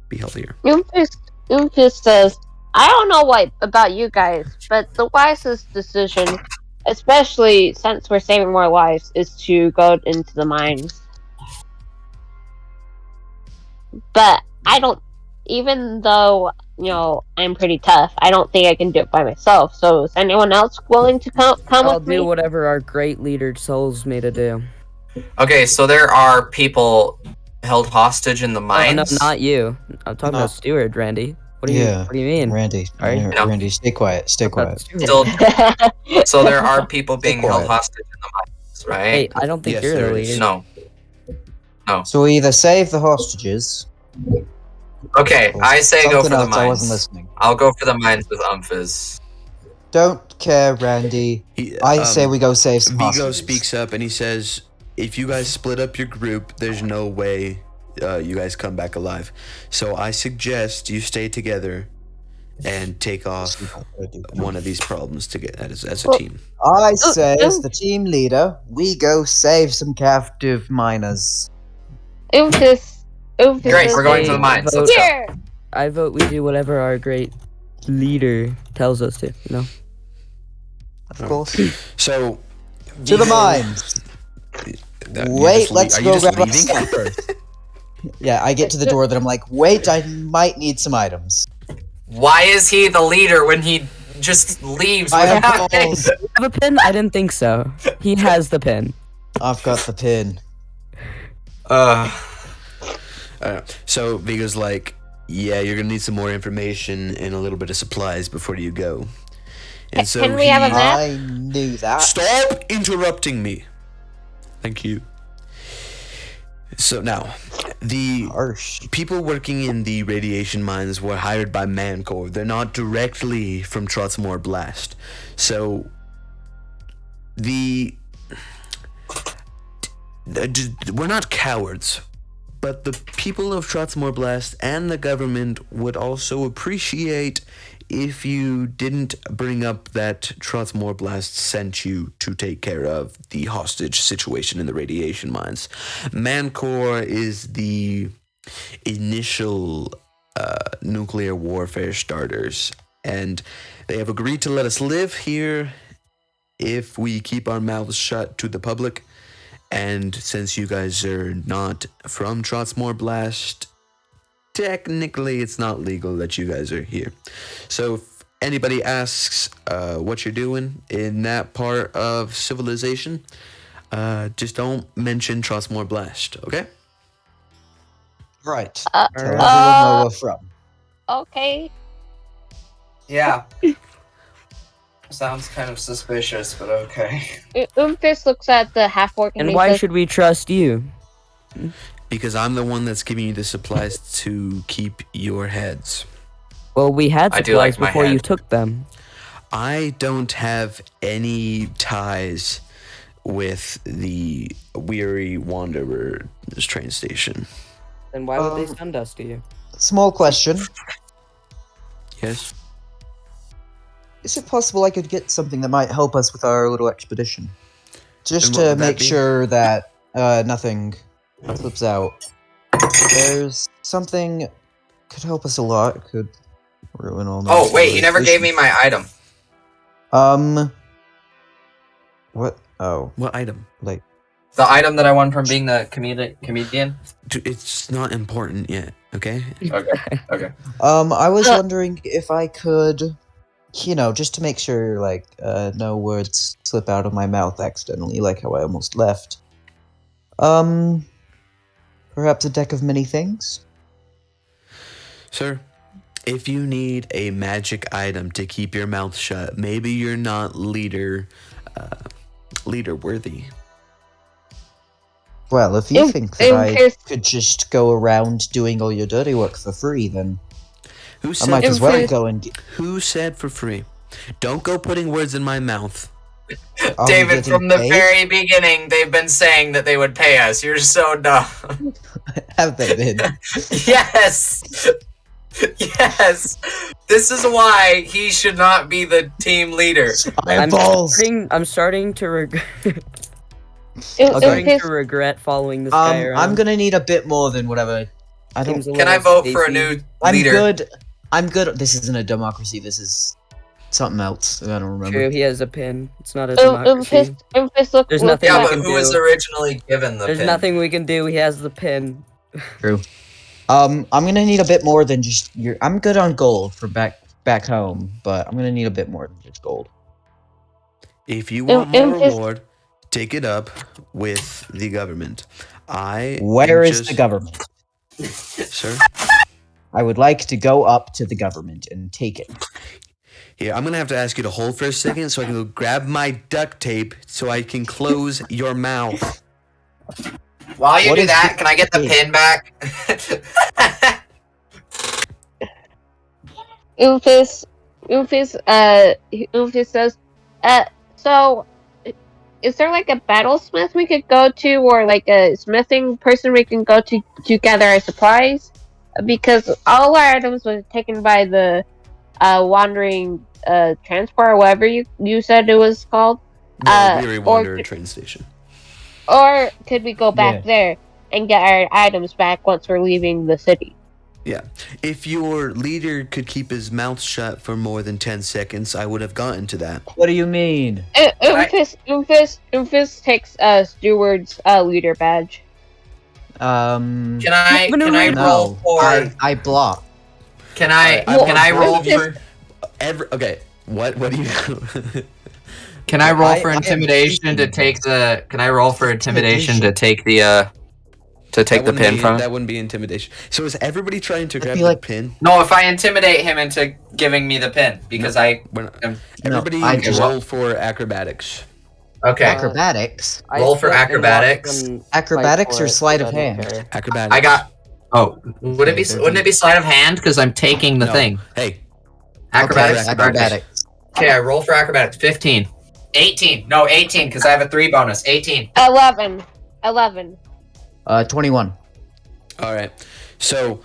Speaker 2: be healthier.
Speaker 4: Oofus says, I don't know what about you guys, but the wisest decision, especially since we're saving more lives, is to go into the mines. But I don't, even though, you know, I'm pretty tough, I don't think I can do it by myself. So is anyone else willing to come
Speaker 6: I'll
Speaker 4: with me?
Speaker 6: do whatever our great leader tells me to do.
Speaker 3: Okay, so there are people held hostage in the
Speaker 6: Oh,
Speaker 3: mines.
Speaker 6: no, not you. I'm talking
Speaker 5: No.
Speaker 6: about Steward, Randy. What do you mean?
Speaker 5: Randy,
Speaker 6: Sorry?
Speaker 3: No.
Speaker 5: Randy, stay quiet. Stay
Speaker 6: Talk about
Speaker 5: quiet.
Speaker 6: Steward.
Speaker 3: Still, so there are people being held
Speaker 5: quiet.
Speaker 3: hostage in the mines, right?
Speaker 6: Hey, I don't think
Speaker 2: Yes,
Speaker 6: you're
Speaker 2: there
Speaker 6: the
Speaker 2: is.
Speaker 6: leader.
Speaker 3: No.
Speaker 5: So we either save the hostages.
Speaker 3: Okay,
Speaker 5: or
Speaker 3: I say go
Speaker 5: something
Speaker 3: for the
Speaker 5: else. I wasn't
Speaker 3: mines.
Speaker 5: listening.
Speaker 3: I'll go for the mines with Umphis.
Speaker 5: Don't care, Randy. I say we go save some
Speaker 2: Vigo
Speaker 5: hostages.
Speaker 2: speaks up and he says, if you guys split up your group, there's no way you guys come back alive. So I suggest you stay together and take off one of these problems together as a team.
Speaker 5: I say, as the team leader, we go save some captive miners.
Speaker 4: Oofus
Speaker 3: Great,
Speaker 4: is
Speaker 3: we're going to the mines. Let's go.
Speaker 4: here.
Speaker 6: I vote we do whatever our great leader tells us to, you know?
Speaker 5: Of course.
Speaker 2: So
Speaker 5: To the mines. Wait, let's
Speaker 2: are you
Speaker 5: go
Speaker 2: just
Speaker 5: grab our
Speaker 2: leaving?
Speaker 5: stuff first. Yeah, I get to the door, then I'm like, wait, I might need some items.
Speaker 3: Why is he the leader when he just leaves
Speaker 5: I have
Speaker 3: without
Speaker 5: balls.
Speaker 6: Have a pin? I didn't think so. He has the pin.
Speaker 5: I've got the pin.
Speaker 2: So Vigo's like, yeah, you're gonna need some more information and a little bit of supplies before you go. And so
Speaker 4: Can we have a
Speaker 2: he-
Speaker 4: map?
Speaker 5: I knew that.
Speaker 2: Stop interrupting me. Thank you. So now, the
Speaker 5: Harsh.
Speaker 2: people working in the radiation mines were hired by Mancore. They're not directly from Trotsmore Blast. So we're not cowards, but the people of Trotsmore Blast and the government would also appreciate if you didn't bring up that Trotsmore Blast sent you to take care of the hostage situation in the radiation mines. Mancore is the initial nuclear warfare starters, and they have agreed to let us live here if we keep our mouths shut to the public. And since you guys are not from Trotsmore Blast, technically it's not legal that you guys are here. So if anybody asks what you're doing in that part of civilization, just don't mention Trotsmore Blast, okay?
Speaker 5: Right.
Speaker 4: Uh,
Speaker 5: Tell everyone where we're from.
Speaker 4: Okay.
Speaker 3: Yeah. Sounds kind of suspicious, but okay.
Speaker 4: Oomphis looks at the half-orc
Speaker 6: And
Speaker 4: he
Speaker 6: why
Speaker 4: says,
Speaker 6: should we trust you?
Speaker 2: Because I'm the one that's giving you the supplies to keep your heads.
Speaker 6: Well, we had
Speaker 3: I do like
Speaker 6: supplies
Speaker 3: my
Speaker 6: before you
Speaker 3: head.
Speaker 6: took them.
Speaker 2: I don't have any ties with the Weary Wanderer's train station.
Speaker 6: Then why would they
Speaker 5: Um,
Speaker 6: send us to you?
Speaker 5: Small question.
Speaker 2: Yes?
Speaker 5: Is it possible I could get something that might help us with our little expedition? Just
Speaker 2: And what
Speaker 5: to
Speaker 2: would that
Speaker 5: make
Speaker 2: be?
Speaker 5: sure that nothing slips out. There's something could help us a lot. Could ruin all.
Speaker 3: Oh wait, you never gave me my item.
Speaker 5: What? Oh,
Speaker 2: What item?
Speaker 5: like
Speaker 3: The item that I won from being the comedian.
Speaker 2: Dude, it's not important yet, okay?
Speaker 3: Okay.
Speaker 5: I was
Speaker 4: Uh.
Speaker 5: wondering if I could, just to make sure, like, no words slip out of my mouth accidentally, like how I almost left. Perhaps a deck of many things?
Speaker 2: Sir, if you need a magic item to keep your mouth shut, maybe you're not leader worthy.
Speaker 5: Well, if you
Speaker 4: If-
Speaker 5: think that I
Speaker 4: if-
Speaker 5: could just go around doing all your dirty work for free, then
Speaker 2: Who
Speaker 5: I
Speaker 2: said
Speaker 5: might
Speaker 2: for
Speaker 5: as well
Speaker 2: free?
Speaker 5: go and
Speaker 2: Who said for free? Don't go putting words in my mouth.
Speaker 5: Are we
Speaker 3: David,
Speaker 5: getting
Speaker 3: from the
Speaker 5: paid?
Speaker 3: very beginning, they've been saying that they would pay us. You're so dumb.
Speaker 5: Have they been?
Speaker 3: Yes. Yes. This is why he should not be the team leader.
Speaker 5: Eyeballs!
Speaker 6: I'm starting to regret.
Speaker 4: Oom-
Speaker 6: starting
Speaker 4: Oomphis-
Speaker 6: to regret following this guy around.
Speaker 5: I'm gonna need a bit more than whatever. I don't.
Speaker 6: Seems a
Speaker 3: Can I
Speaker 6: little
Speaker 3: vote for a
Speaker 6: spacey.
Speaker 3: new
Speaker 5: I'm
Speaker 3: leader?
Speaker 5: good. I'm good. This isn't a democracy. This is something else. I don't remember.
Speaker 6: True, he has a pin. It's not a
Speaker 4: Oom-
Speaker 6: democracy.
Speaker 4: Oomphis look.
Speaker 6: There's
Speaker 4: look
Speaker 6: nothing
Speaker 3: Yeah,
Speaker 6: we
Speaker 4: at-
Speaker 3: but
Speaker 6: can
Speaker 3: who was
Speaker 6: do.
Speaker 3: originally given the
Speaker 6: There's
Speaker 3: pin?
Speaker 6: nothing we can do. He has the pin.
Speaker 5: True. I'm gonna need a bit more than just your. I'm good on gold for back home, but I'm gonna need a bit more than just gold.
Speaker 2: If you want
Speaker 4: Im-
Speaker 2: more
Speaker 4: Impis-
Speaker 2: reward, take it up with the government.
Speaker 5: Where is the government?
Speaker 2: Sir?
Speaker 5: I would like to go up to the government and take it.
Speaker 2: Here, I'm gonna have to ask you to hold for a second so I can go grab my duct tape so I can close your mouth.
Speaker 3: While you
Speaker 5: What
Speaker 3: do
Speaker 5: is
Speaker 3: that,
Speaker 5: the
Speaker 3: can I get the
Speaker 5: pin?
Speaker 3: pin back?
Speaker 4: Oomphis says, so, is there like a battlesmith we could go to, or like a smithing person we can go to gather our supplies? Because all our items were taken by the wandering transport, or whatever you said it was called.
Speaker 2: No, Weary
Speaker 4: or
Speaker 2: Wanderer
Speaker 4: could-
Speaker 2: train station.
Speaker 4: Or could we go back
Speaker 5: Yeah.
Speaker 4: there and get our items back once we're leaving the city?
Speaker 2: Yeah. If your leader could keep his mouth shut for more than 10 seconds, I would have gotten to that.
Speaker 5: What do you mean?
Speaker 4: Oomphus takes Steward's leader badge.
Speaker 3: Can I roll
Speaker 5: No,
Speaker 3: for?
Speaker 5: I block.
Speaker 3: Can I
Speaker 2: Alright,
Speaker 3: roll
Speaker 4: Oomphus-
Speaker 3: for?
Speaker 2: Okay. What do you
Speaker 3: Can I roll for
Speaker 5: I am
Speaker 3: intimidation to
Speaker 5: thinking.
Speaker 3: take the? Can I roll for intimidation to take the? To take the pin from him?
Speaker 2: That wouldn't be intimidation. So is everybody trying to grab
Speaker 5: be
Speaker 2: the
Speaker 5: like-
Speaker 2: pin?
Speaker 3: No, if I intimidate him into giving me the pin, because
Speaker 2: We're not-
Speaker 3: am
Speaker 2: everybody
Speaker 5: I just-
Speaker 2: roll for acrobatics.
Speaker 3: okay.
Speaker 5: Acrobatics.
Speaker 3: Roll for
Speaker 6: sit and watch
Speaker 3: acrobatics.
Speaker 6: them
Speaker 5: Acrobatics
Speaker 6: fight
Speaker 5: or
Speaker 6: for it,
Speaker 5: sleight
Speaker 6: so
Speaker 5: of
Speaker 6: I don't
Speaker 5: hand?
Speaker 6: care.
Speaker 2: Acrobatics.
Speaker 3: I got. Oh, would it be?
Speaker 5: Okay,
Speaker 3: Wouldn't it be sleight of hand? Because I'm taking the
Speaker 2: No.
Speaker 3: thing.
Speaker 2: Hey,
Speaker 3: Acrobatics.
Speaker 2: Okay,
Speaker 5: Acrobatics.
Speaker 3: Okay, I roll for acrobatics. 15. 18. No, 18, because I have a 3 bonus. 18.
Speaker 4: 11.
Speaker 5: 21.
Speaker 2: all right. So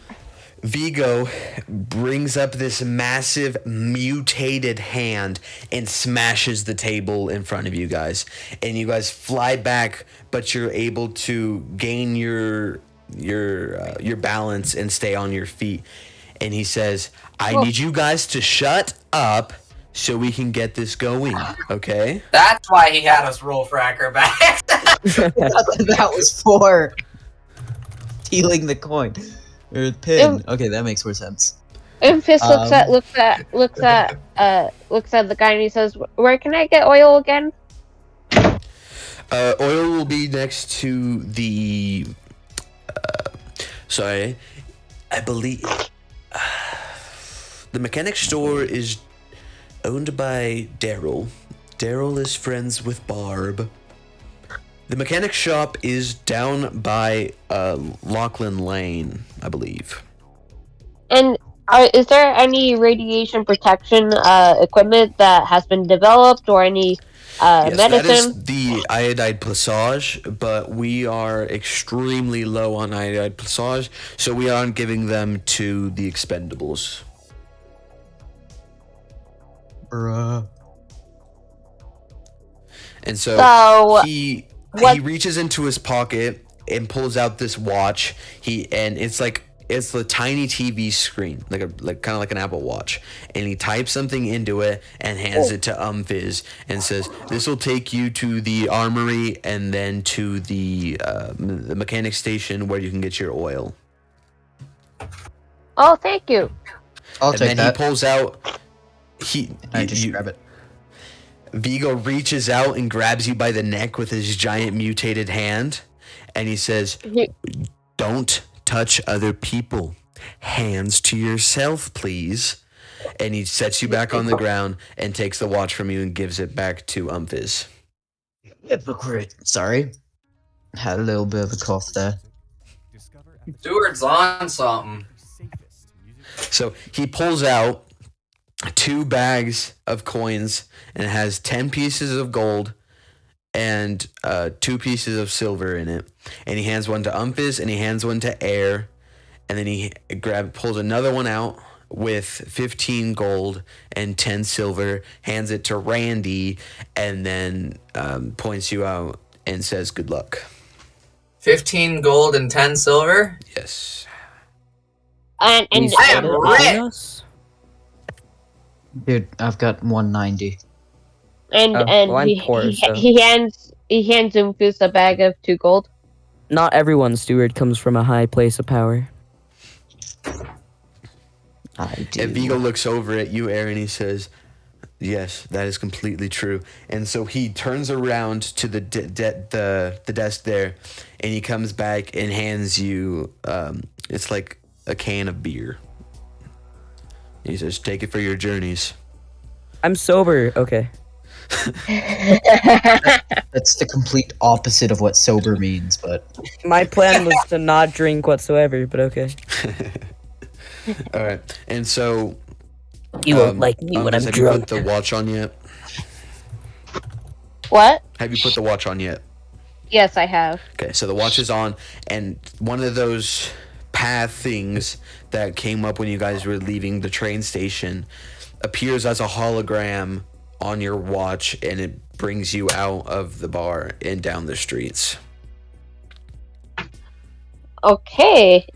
Speaker 2: Vigo brings up this massive mutated hand and smashes the table in front of you guys. And you guys fly back, but you're able to gain your balance and stay on your feet. And he says, "I need you guys to shut up so we can get this going, okay?"
Speaker 3: That's why he had us roll for acrobatics.
Speaker 5: That was for stealing the coin. Or the pin. Okay, that makes more sense.
Speaker 4: Oomphus looks at the guy and he says, "Where can I get oil again?"
Speaker 2: Oil will be next to the. Sorry, I believe the mechanic store is owned by Daryl. Daryl is friends with Barb. The mechanic shop is down by Lachlan Lane, I believe.
Speaker 4: And is there any radiation protection equipment that has been developed, or any
Speaker 2: Yes, that
Speaker 4: medicine?
Speaker 2: is the iodide passage, but we are extremely low on iodide passage, so we aren't giving them to the expendables.
Speaker 5: Bruh.
Speaker 2: And so
Speaker 4: So,
Speaker 2: he
Speaker 4: what-
Speaker 2: reaches into his pocket and pulls out this watch. It's the tiny TV screen, like kind of like an Apple Watch, and he types something into it and hands it to Umfiz and says, "This will take you to the armory and then to the mechanic station where you can get your oil."
Speaker 4: Oh, thank you.
Speaker 5: I'll
Speaker 2: And
Speaker 5: take
Speaker 2: then
Speaker 5: that.
Speaker 2: he pulls out.
Speaker 5: I just grab it.
Speaker 2: Vigo reaches out and grabs you by the neck with his giant mutated hand, and he says, "Don't touch other people. Hands to yourself, please." And he sets you back on the ground and takes the watch from you and gives it back to Umfiz.
Speaker 5: Hypocrite. Sorry. Had a little bit of a cough there.
Speaker 3: Steward's on something.
Speaker 2: So he pulls out 2 bags of coins and it has 10 pieces of gold and 2 pieces of silver in it. And he hands one to Umfiz and he hands one to Air. And then he pulls another one out with 15 gold and 10 silver, hands it to Randy, and then points you out and says, "Good luck."
Speaker 3: 15 gold and 10 silver.
Speaker 2: Yes.
Speaker 4: And
Speaker 6: We
Speaker 3: I am
Speaker 6: split it between
Speaker 3: rich.
Speaker 6: us?
Speaker 5: Dude, I've got 190.
Speaker 4: and
Speaker 6: Oh,
Speaker 4: and
Speaker 6: well, I'm
Speaker 4: he,
Speaker 6: poor,
Speaker 4: he,
Speaker 6: so-
Speaker 4: he hands Oomphus a bag of 2 gold.
Speaker 6: Not everyone's steward comes from a high place of power.
Speaker 5: I do.
Speaker 2: And Vigo looks over at you, Aaron, he says, "Yes, that is completely true." And so he turns around to the desk there, and he comes back and hands you, it's like a can of beer. He says, "Take it for your journeys."
Speaker 6: I'm sober. Okay.
Speaker 5: That's the complete opposite of what sober means, but
Speaker 6: My plan was to not drink whatsoever, but okay.
Speaker 2: All right. And so
Speaker 6: You won't like me when I'm
Speaker 2: have you
Speaker 6: drunk.
Speaker 2: put the watch on yet?
Speaker 4: What?
Speaker 2: Have you put the watch on yet?
Speaker 4: Yes, I have.
Speaker 2: Okay, so the watch is on, and one of those path things that came up when you guys were leaving the train station appears as a hologram on your watch, and it brings you out of the bar and down the streets.
Speaker 4: Okay.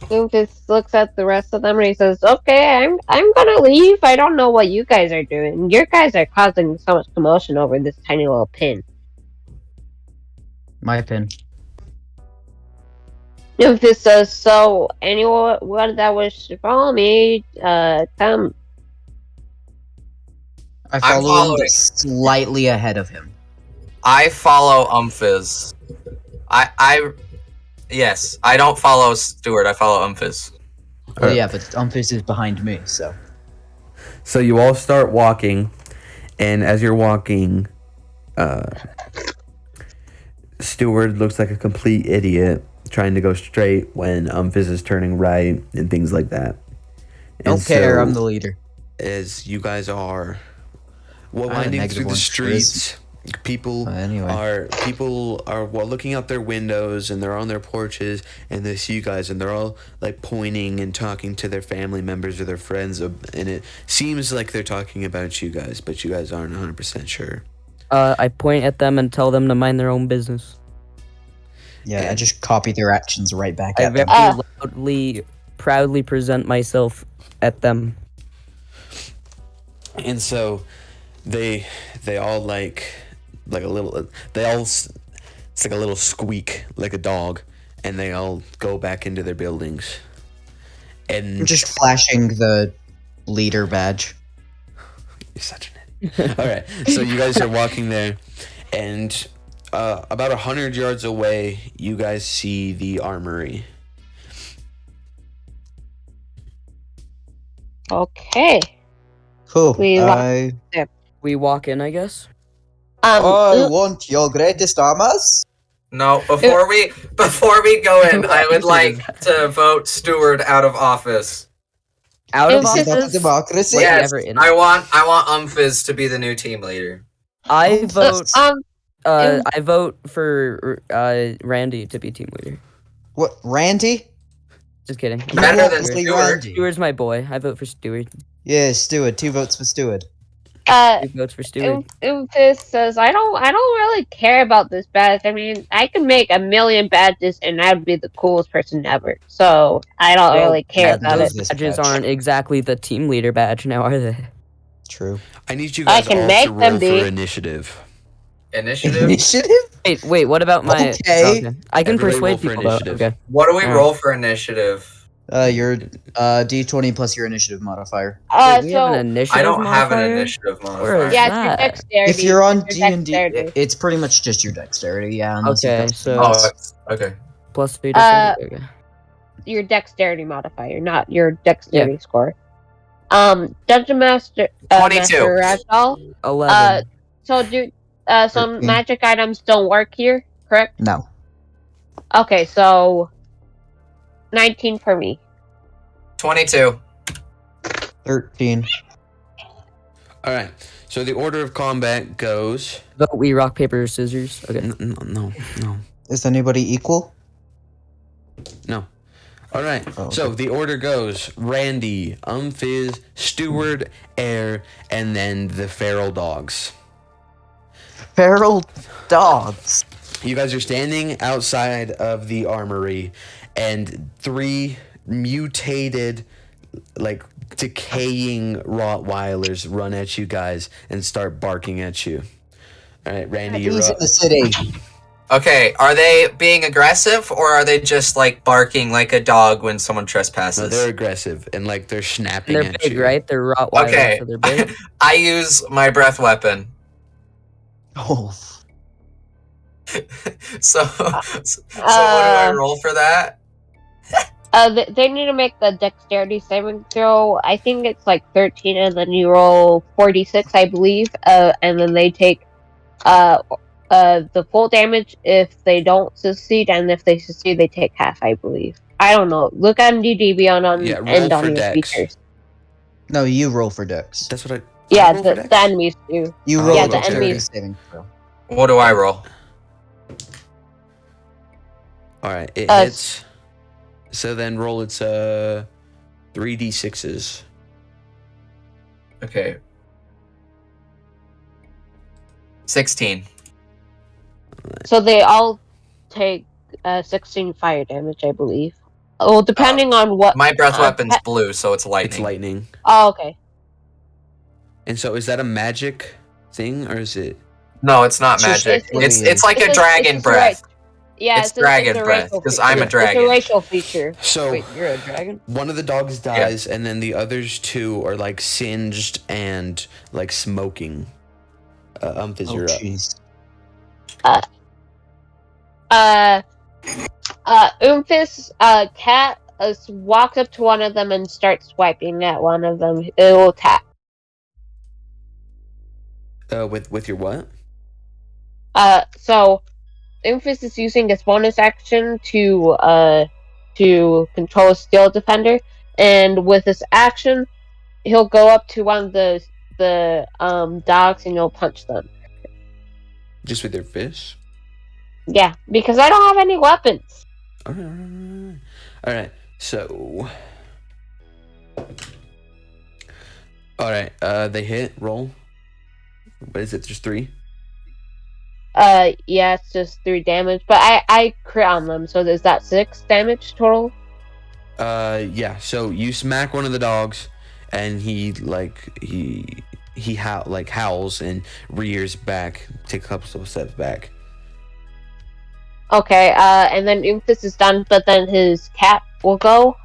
Speaker 4: Lucas looks at the rest of them and he says, "Okay, I'm gonna leave. I don't know what you guys are doing. Your guys are causing so much commotion over this tiny little pin."
Speaker 5: My pin.
Speaker 4: Lucas says, "So anyone that wish to follow me, come."
Speaker 5: I
Speaker 3: I'm
Speaker 5: follow him,
Speaker 3: following.
Speaker 5: but slightly ahead of him.
Speaker 3: I follow Umphiz. Yes, I don't follow Stewart. I follow Umphiz.
Speaker 5: Well,
Speaker 2: Alright.
Speaker 5: yeah, but Umpus is behind me, so.
Speaker 2: So you all start walking, and as you're walking, Stewart looks like a complete idiot trying to go straight when Fizz is turning right and things like that.
Speaker 5: Don't care, I'm the leader.
Speaker 2: As you guys are
Speaker 5: I have a
Speaker 2: winding
Speaker 5: negative
Speaker 2: through the
Speaker 5: one for
Speaker 2: streets, people
Speaker 5: Anyway.
Speaker 2: are looking out their windows and they're on their porches and they see you guys and they're all like pointing and talking to their family members or their friends, and it seems like they're talking about you guys, but you guys aren't 100% sure.
Speaker 6: I point at them and tell them to mind their own business.
Speaker 5: Yeah, I
Speaker 2: And-
Speaker 5: just copy their actions right back
Speaker 6: I
Speaker 5: at
Speaker 6: very
Speaker 5: them.
Speaker 6: loudly, proudly present myself at them.
Speaker 2: And so they all like a little, it's like a little squeak like a dog, and they all go back into their buildings. And
Speaker 5: I'm just flashing the leader badge.
Speaker 2: you're such an idiot. All right, so you guys are walking there, and about 100 yards away, you guys see the armory.
Speaker 4: Okay.
Speaker 5: Cool.
Speaker 4: We
Speaker 5: I
Speaker 6: We walk in, I guess.
Speaker 5: want your greatest armors.
Speaker 3: No, before we go in, I would like to vote Stewart out of office.
Speaker 6: Out of
Speaker 4: This
Speaker 5: This is
Speaker 6: office.
Speaker 5: not a democracy.
Speaker 6: Wait,
Speaker 3: Yes,
Speaker 6: never in.
Speaker 3: I want Umphiz to be the new team leader.
Speaker 6: I vote.
Speaker 4: Um,
Speaker 6: I vote for Randy to be team leader.
Speaker 5: What, Randy?
Speaker 6: Just kidding.
Speaker 5: You
Speaker 3: Better
Speaker 5: won't
Speaker 3: than
Speaker 5: bully
Speaker 3: Stewart.
Speaker 5: Randy.
Speaker 6: Stewart's my boy. I vote for Stewart.
Speaker 5: Yeah, Stewart. 2 votes for Stewart.
Speaker 6: 2 votes for Stewart.
Speaker 4: This says, I don't really care about this badge. I mean, I can make 1,000,000 badges and I'd be the coolest person ever. So I don't
Speaker 6: Well,
Speaker 4: really care
Speaker 5: yeah,
Speaker 4: about
Speaker 5: those-
Speaker 4: it.
Speaker 5: this
Speaker 6: Badges
Speaker 5: badge.
Speaker 6: aren't exactly the team leader badge now, are they?
Speaker 5: True.
Speaker 2: I need you
Speaker 4: I
Speaker 2: guys
Speaker 4: can
Speaker 2: all
Speaker 4: make
Speaker 2: to
Speaker 4: them
Speaker 2: roll
Speaker 4: be.
Speaker 2: for initiative.
Speaker 3: Initiative?
Speaker 5: Initiative?
Speaker 6: Wait, what about my?
Speaker 5: Okay.
Speaker 6: I can
Speaker 2: Everybody roll
Speaker 6: persuade
Speaker 2: for
Speaker 6: people. Though.
Speaker 2: initiative.
Speaker 6: Okay.
Speaker 3: What do we
Speaker 6: Alright.
Speaker 3: roll for initiative?
Speaker 5: Your D20 plus your initiative modifier.
Speaker 6: Wait, we have an
Speaker 4: So
Speaker 6: initiative
Speaker 3: I don't have an
Speaker 6: modifier?
Speaker 3: initiative
Speaker 6: Where
Speaker 3: modifier.
Speaker 6: is
Speaker 4: yeah, it's your
Speaker 6: that?
Speaker 4: dexterity.
Speaker 5: If you're on
Speaker 4: It's your
Speaker 5: D&D,
Speaker 4: dexterity.
Speaker 5: it's pretty much just your dexterity, yeah. Unless you've
Speaker 6: Okay,
Speaker 5: got
Speaker 6: so-
Speaker 5: something else.
Speaker 3: Oh, okay.
Speaker 6: Plus 3
Speaker 4: Uh,
Speaker 6: to okay.
Speaker 4: Your dexterity modifier, not your dexterity score. Dungeon Master,
Speaker 3: 22.
Speaker 4: Master Ragdoll.
Speaker 6: 11.
Speaker 4: So some
Speaker 5: 13.
Speaker 4: magic items don't work here, correct?
Speaker 5: No.
Speaker 4: Okay, so 19 for me.
Speaker 3: 22.
Speaker 5: 13.
Speaker 2: All right. So the order of combat goes.
Speaker 6: Vote we rock paper scissors. Okay.
Speaker 2: No.
Speaker 5: Is anybody equal?
Speaker 2: All right.
Speaker 5: Oh,
Speaker 2: So
Speaker 5: okay.
Speaker 2: the order goes: Randy, Fizz, Stewart, Air, and then the feral dogs.
Speaker 5: Feral dogs.
Speaker 2: You guys are standing outside of the armory, and 3 mutated, like decaying Rottweilers run at you guys and start barking at you. All right, Randy, you're
Speaker 5: He's
Speaker 2: up.
Speaker 5: in the city.
Speaker 3: Okay, are they being aggressive or are they just like barking like a dog when someone
Speaker 2: No,
Speaker 3: trespasses?
Speaker 2: they're aggressive and like they're snapping
Speaker 6: And they're
Speaker 2: at
Speaker 6: big,
Speaker 2: you.
Speaker 6: right? They're Rottweilers,
Speaker 3: Okay.
Speaker 6: so they're big.
Speaker 3: I use my breath weapon.
Speaker 5: Oh.
Speaker 3: So what do I roll for that?
Speaker 4: They need to make the dexterity saving throw. I think it's like 13, and then you roll 46, I believe. And then they take the full damage if they don't succeed, and if they succeed, they take half, I believe. I don't know. Look on DDB on
Speaker 2: Yeah, roll
Speaker 4: and on
Speaker 2: for
Speaker 4: your
Speaker 2: dex.
Speaker 4: features.
Speaker 5: No, you roll for dex.
Speaker 2: That's what I.
Speaker 4: Yeah,
Speaker 2: roll for
Speaker 4: the
Speaker 2: dex?
Speaker 4: enemies do.
Speaker 5: You
Speaker 2: Oh,
Speaker 5: roll
Speaker 2: yeah,
Speaker 5: a
Speaker 2: the
Speaker 5: dexterity
Speaker 4: enemies.
Speaker 5: saving throw.
Speaker 3: What do I roll?
Speaker 2: All right, it
Speaker 4: Uh,
Speaker 2: hits. So then roll its 3d6s.
Speaker 3: Okay. 16.
Speaker 4: So they all take 16 fire damage, I believe. Well, depending on what.
Speaker 3: My breath weapon's
Speaker 4: pe-
Speaker 3: blue, so it's lightning.
Speaker 2: It's lightning.
Speaker 4: Oh, okay.
Speaker 2: And so, is that a magic thing, or is it?
Speaker 3: No, it's not
Speaker 5: It's just-
Speaker 3: magic.
Speaker 4: it's-
Speaker 3: It's like a
Speaker 4: it's
Speaker 3: dragon
Speaker 4: it's
Speaker 3: breath.
Speaker 4: Yeah,
Speaker 3: It's dragon
Speaker 4: a
Speaker 3: breath,
Speaker 4: racial
Speaker 3: 'cause
Speaker 4: feature.
Speaker 3: I'm a
Speaker 4: It's
Speaker 3: dragon.
Speaker 4: a racial feature.
Speaker 2: So
Speaker 6: Wait, you're a dragon?
Speaker 2: one of the dogs dies, and then the others two are like singed and like smoking.
Speaker 5: Oh,
Speaker 2: You're up.
Speaker 5: jeez.
Speaker 4: Oomphus, cat walks up to one of them and starts swiping at one of them. It will tap.
Speaker 2: With your what?
Speaker 4: So Oomphus is using his bonus action to control Steel Defender, and with this action, he'll go up to one of the dogs and he'll punch them.
Speaker 2: Just with your fist?
Speaker 4: Yeah, because I don't have any weapons.
Speaker 2: All right. So, all right. They hit. Roll. What is it? Just 3.
Speaker 4: Yeah, it's just 3 damage, but I crit on them, so is that 6 damage total?
Speaker 2: Yeah. So you smack one of the dogs, and he howls and rears back, takes a couple of steps back.
Speaker 4: Okay, and then Oomphus is done, but then his cat will go.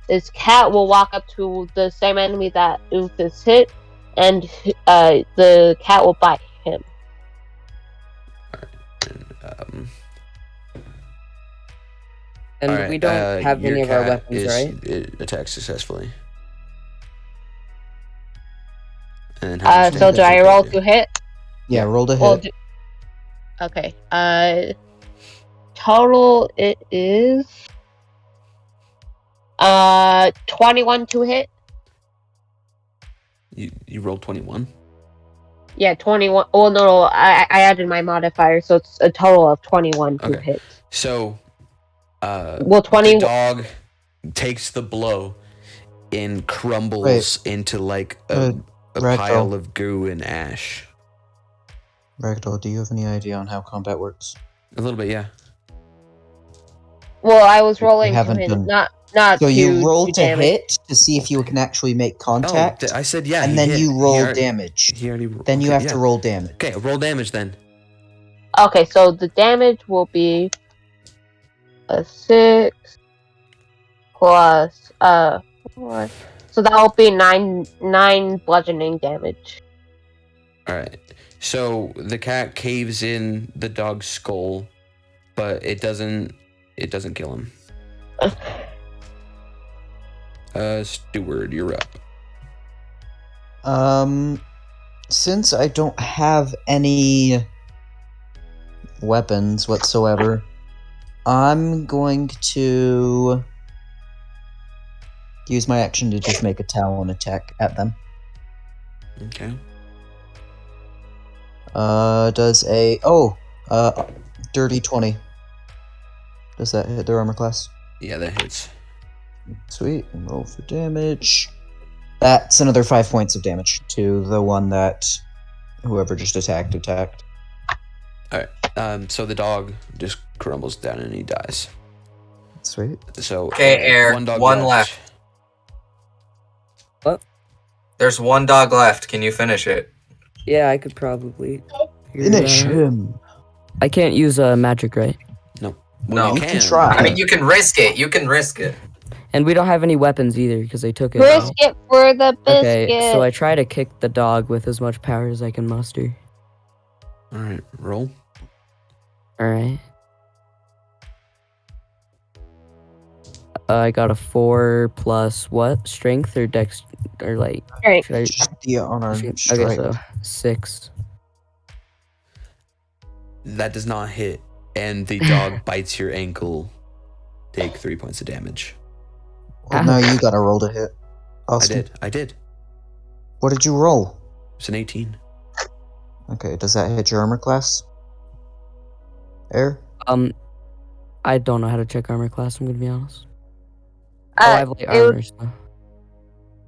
Speaker 4: His cat will walk up to the same enemy that Oomphus hit, and the cat will bite him.
Speaker 6: And
Speaker 2: all right,
Speaker 6: we don't have
Speaker 2: your
Speaker 6: any of our
Speaker 2: cat
Speaker 6: weapons, right?
Speaker 2: It attacks successfully. And how much
Speaker 4: So
Speaker 2: damage
Speaker 4: do I
Speaker 2: does it
Speaker 4: roll
Speaker 2: do?
Speaker 4: to hit?
Speaker 5: Yeah, roll to
Speaker 4: Well,
Speaker 5: hit.
Speaker 4: okay. Total it is 21 to hit.
Speaker 2: You rolled 21.
Speaker 4: Yeah, 21. Oh no, I added my modifier, so it's a total of 21 to
Speaker 2: Okay.
Speaker 4: hit.
Speaker 2: So,
Speaker 4: Well, 20.
Speaker 2: the dog takes the blow and crumbles into like a
Speaker 5: Ragdoll.
Speaker 2: pile of goo and ash.
Speaker 5: Ragdoll, do you have any idea on how combat works?
Speaker 2: A little bit, yeah.
Speaker 4: Well, I was rolling to
Speaker 5: haven't
Speaker 4: hit,
Speaker 5: done-
Speaker 4: not
Speaker 5: So you roll
Speaker 4: to
Speaker 5: to
Speaker 4: damage.
Speaker 5: hit to see if you can actually make contact,
Speaker 2: I said yeah.
Speaker 5: and
Speaker 2: he
Speaker 5: then
Speaker 2: hit.
Speaker 5: you
Speaker 2: He
Speaker 5: roll
Speaker 2: already-
Speaker 5: damage.
Speaker 2: He already.
Speaker 5: Then you
Speaker 2: okay,
Speaker 5: have
Speaker 2: yeah.
Speaker 5: to roll damage.
Speaker 2: Okay, roll damage then.
Speaker 4: Okay, so the damage will be a 6 plus 4. So that will be 9 bludgeoning damage.
Speaker 2: All right. So the cat caves in the dog's skull, but it doesn't kill him. Steward, you're up.
Speaker 5: Since I don't have any weapons whatsoever, I'm going to use my action to just make a talon attack at them.
Speaker 2: Okay.
Speaker 5: Does a dirty 20. Does that hit their armor class?
Speaker 2: Yeah, that hits.
Speaker 5: Sweet. And roll for damage. That's another 5 points of damage to the one that whoever just attacked.
Speaker 2: So the dog just crumbles down and he dies.
Speaker 5: Sweet.
Speaker 2: So
Speaker 3: Okay, Air,
Speaker 2: dog
Speaker 3: one left.
Speaker 6: What?
Speaker 3: There's one dog left. Can you finish it?
Speaker 6: Yeah, I could probably figure
Speaker 5: Finish
Speaker 6: that out.
Speaker 5: him.
Speaker 6: I can't use magic, right?
Speaker 2: No.
Speaker 3: No.
Speaker 5: You can try.
Speaker 3: I mean, you can risk it. You can risk it.
Speaker 6: And we don't have any weapons either because they took it.
Speaker 4: Risk it for the biscuit.
Speaker 6: Okay, so I try to kick the dog with as much power as I can muster.
Speaker 2: All right, roll.
Speaker 6: All right. I got a 4 plus what? Strength or dex or like?
Speaker 4: Strength.
Speaker 6: Should I?
Speaker 5: Just the unarmed strike.
Speaker 6: Okay, so 6.
Speaker 2: That does not hit, and the dog bites your ankle. Take 3 points of damage.
Speaker 5: Well, now you gotta roll to hit. Austin.
Speaker 2: I did.
Speaker 5: What did you roll?
Speaker 2: It's an 18.
Speaker 5: Okay, does that hit your armor class? Air?
Speaker 6: I don't know how to check armor class. I'm gonna be honest.
Speaker 4: Uh,
Speaker 6: I have light
Speaker 4: it
Speaker 6: armor.
Speaker 4: would-
Speaker 6: So.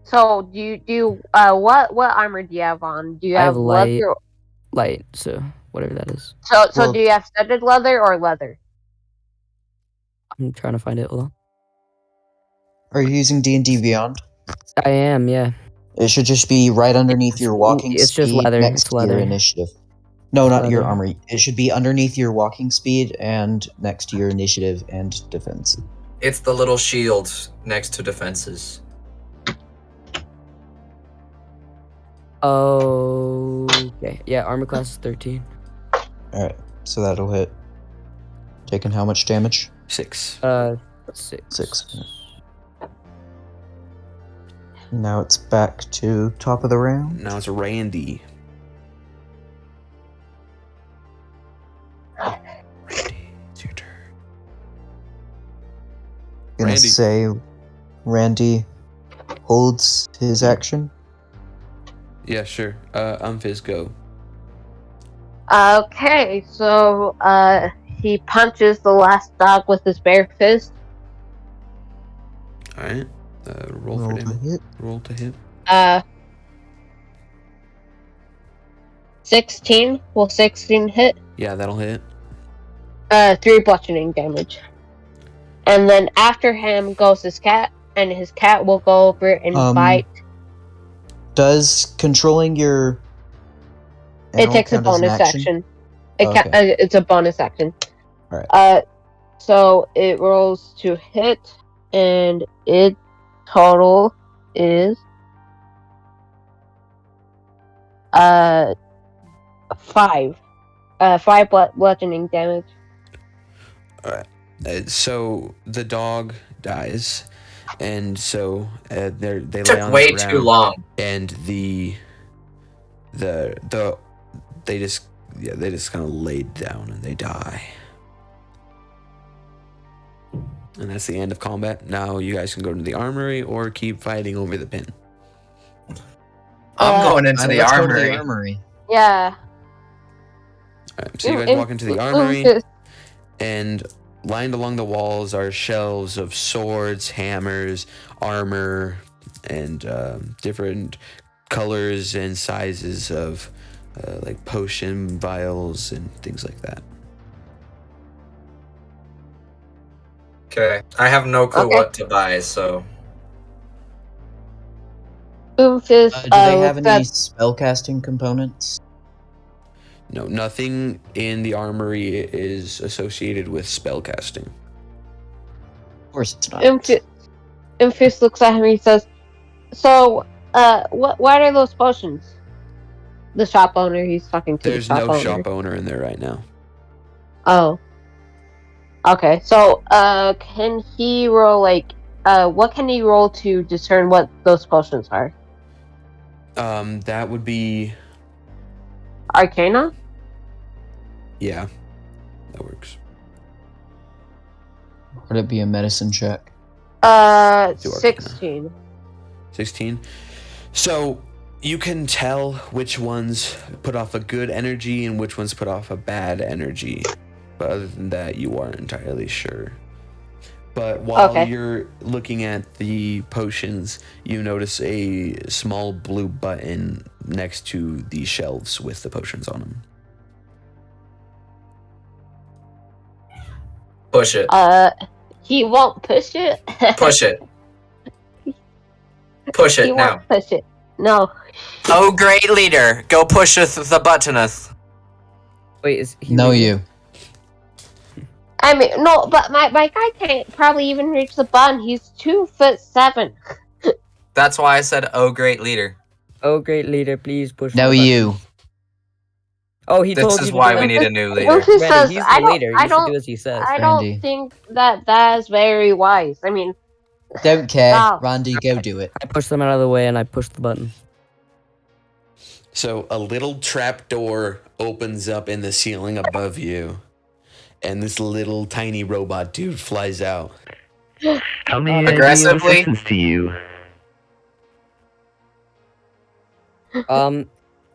Speaker 4: So do you what armor do you have on? Do you
Speaker 6: I
Speaker 4: have
Speaker 6: have light.
Speaker 4: leather?
Speaker 6: Light, so whatever that is.
Speaker 4: So
Speaker 5: Well-
Speaker 4: do you have studded leather or leather?
Speaker 6: I'm trying to find it. Hold on.
Speaker 5: Are you using D&D Beyond?
Speaker 6: I am, yeah.
Speaker 5: It should just be right underneath your walking
Speaker 6: It's just
Speaker 5: speed
Speaker 6: leather,
Speaker 5: next
Speaker 6: it's
Speaker 5: to your
Speaker 6: leather.
Speaker 5: initiative. No,
Speaker 6: It's
Speaker 5: not your
Speaker 6: leather.
Speaker 5: armor. It should be underneath your walking speed and next to your initiative and defense.
Speaker 3: It's the little shield next to defenses.
Speaker 6: Okay. Yeah, armor class is 13.
Speaker 5: Alright, so that'll hit. Taking how much damage?
Speaker 2: 6.
Speaker 6: 6.
Speaker 5: 6. Now it's back to top of the round.
Speaker 2: Now it's Randy. Randy, it's your turn.
Speaker 5: Gonna
Speaker 2: Randy.
Speaker 5: say Randy holds his action.
Speaker 2: Yeah, sure. Umphis, go.
Speaker 4: Okay, so he punches the last dog with his bare fist.
Speaker 2: Alright. Roll
Speaker 5: Roll
Speaker 2: for
Speaker 5: to
Speaker 2: damage.
Speaker 5: hit.
Speaker 2: Roll to hit.
Speaker 4: 16. Will 16 hit?
Speaker 2: Yeah, that'll hit.
Speaker 4: 3 bludgeoning damage. And then after him goes his cat, and his cat will go over and bite.
Speaker 5: Does controlling your
Speaker 4: It
Speaker 5: animal
Speaker 4: takes a
Speaker 5: count as an
Speaker 4: bonus action.
Speaker 5: Okay.
Speaker 4: It's a bonus action.
Speaker 5: Alright.
Speaker 4: So it rolls to hit, and its total is 5. 5 bludgeoning damage.
Speaker 2: Alright. So the dog dies, and so they lay
Speaker 3: Took
Speaker 2: on
Speaker 3: way
Speaker 2: the
Speaker 3: too
Speaker 2: ground,
Speaker 3: long.
Speaker 2: and they just kind of laid down and they die. And that's the end of combat. Now you guys can go to the armory or keep fighting over the pin.
Speaker 3: I'm going into the
Speaker 5: Let's go to
Speaker 3: armory.
Speaker 5: the armory.
Speaker 4: Yeah.
Speaker 2: Alright, so you guys walk into the armory, and lined along the walls are shelves of swords, hammers, armor, and different colors and sizes of like potion vials and things like that.
Speaker 3: Okay. I have no clue
Speaker 4: Okay.
Speaker 3: what to buy, so.
Speaker 4: Oomphis
Speaker 5: Do they have
Speaker 4: looks
Speaker 5: any
Speaker 4: at
Speaker 5: spellcasting components?
Speaker 2: No, nothing in the armory is associated with spellcasting.
Speaker 5: Of course it's not.
Speaker 4: Oomphis looks at him and he says, "So, what are those potions?" The shop owner, he's talking to
Speaker 2: There's
Speaker 4: the shop
Speaker 2: no
Speaker 4: owner.
Speaker 2: shop owner in there right now.
Speaker 4: Oh. Okay, so, can he roll, what can he roll to discern what those potions are?
Speaker 2: That would be,
Speaker 4: Arcana?
Speaker 2: yeah, that works.
Speaker 5: Would it be a medicine check?
Speaker 2: Do Arcana.
Speaker 4: 16.
Speaker 2: 16. So you can tell which ones put off a good energy and which ones put off a bad energy. But other than that, you aren't entirely sure. But while
Speaker 4: Okay.
Speaker 2: you're looking at the potions, you notice a small blue button next to the shelves with the potions on them.
Speaker 3: Push it.
Speaker 4: He won't push it?
Speaker 3: Push it. Push
Speaker 4: He
Speaker 3: it now.
Speaker 4: won't push it. No.
Speaker 3: Oh, great leader. Go pusheth the buttoneth.
Speaker 6: Wait, is he
Speaker 5: No,
Speaker 6: maybe-
Speaker 5: you.
Speaker 4: I mean, no, but my guy can't probably even reach the button. He's 2'7".
Speaker 3: That's why I said, oh, great leader.
Speaker 6: Oh, great leader, please push
Speaker 5: No,
Speaker 6: the button.
Speaker 5: you.
Speaker 6: Oh, he told
Speaker 3: This
Speaker 6: you
Speaker 3: is
Speaker 6: to
Speaker 3: why
Speaker 6: do
Speaker 3: we
Speaker 6: it.
Speaker 3: need a new leader.
Speaker 4: Luffy
Speaker 6: Randy,
Speaker 4: says,
Speaker 6: he's
Speaker 4: I
Speaker 6: the leader. You should
Speaker 4: don't,
Speaker 6: do as he says.
Speaker 4: I
Speaker 5: Randy.
Speaker 4: don't think that is very wise. I mean,
Speaker 5: Don't care.
Speaker 4: Wow.
Speaker 5: Randy, go do it.
Speaker 6: I pushed them out of the way and I pushed the button.
Speaker 2: So a little trap door opens up in the ceiling above you, and this little tiny robot dude flies out.
Speaker 7: How may I be of
Speaker 3: Aggressively?
Speaker 7: assistance to you?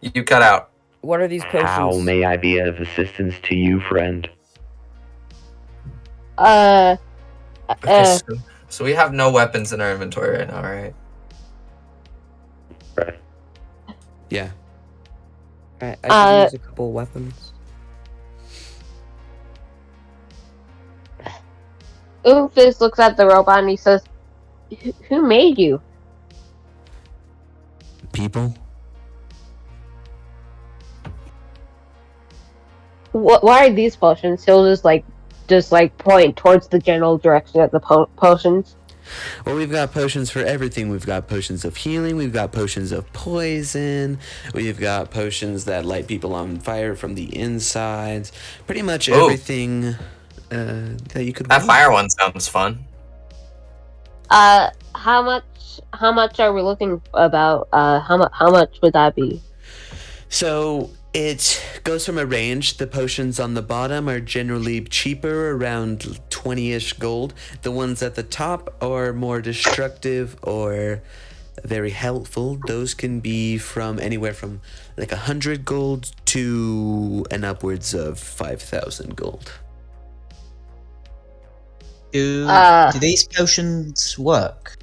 Speaker 3: You cut out.
Speaker 6: What are these potions?
Speaker 7: How may I be of assistance to you, friend?
Speaker 3: Okay, so we have no weapons in our inventory right now, right?
Speaker 7: Right.
Speaker 2: Yeah.
Speaker 6: I could use a couple weapons.
Speaker 4: Oomphis looks at the robot and he says, who made you?
Speaker 2: People?
Speaker 4: Why are these potions? He'll just point towards the general direction of the potions.
Speaker 2: Well, we've got potions for everything. We've got potions of healing. We've got potions of poison. We've got potions that light people on fire from the insides. Pretty much
Speaker 3: Ooh.
Speaker 2: everything that you could
Speaker 3: That
Speaker 2: want.
Speaker 3: fire one sounds fun.
Speaker 4: How much are we looking about? How much would that be?
Speaker 2: So it goes from a range. The potions on the bottom are generally cheaper, around 20-ish gold. The ones at the top are more destructive or very helpful. Those can be from anywhere from like 100 gold to an upwards of 5,000 gold.
Speaker 5: Do these potions work?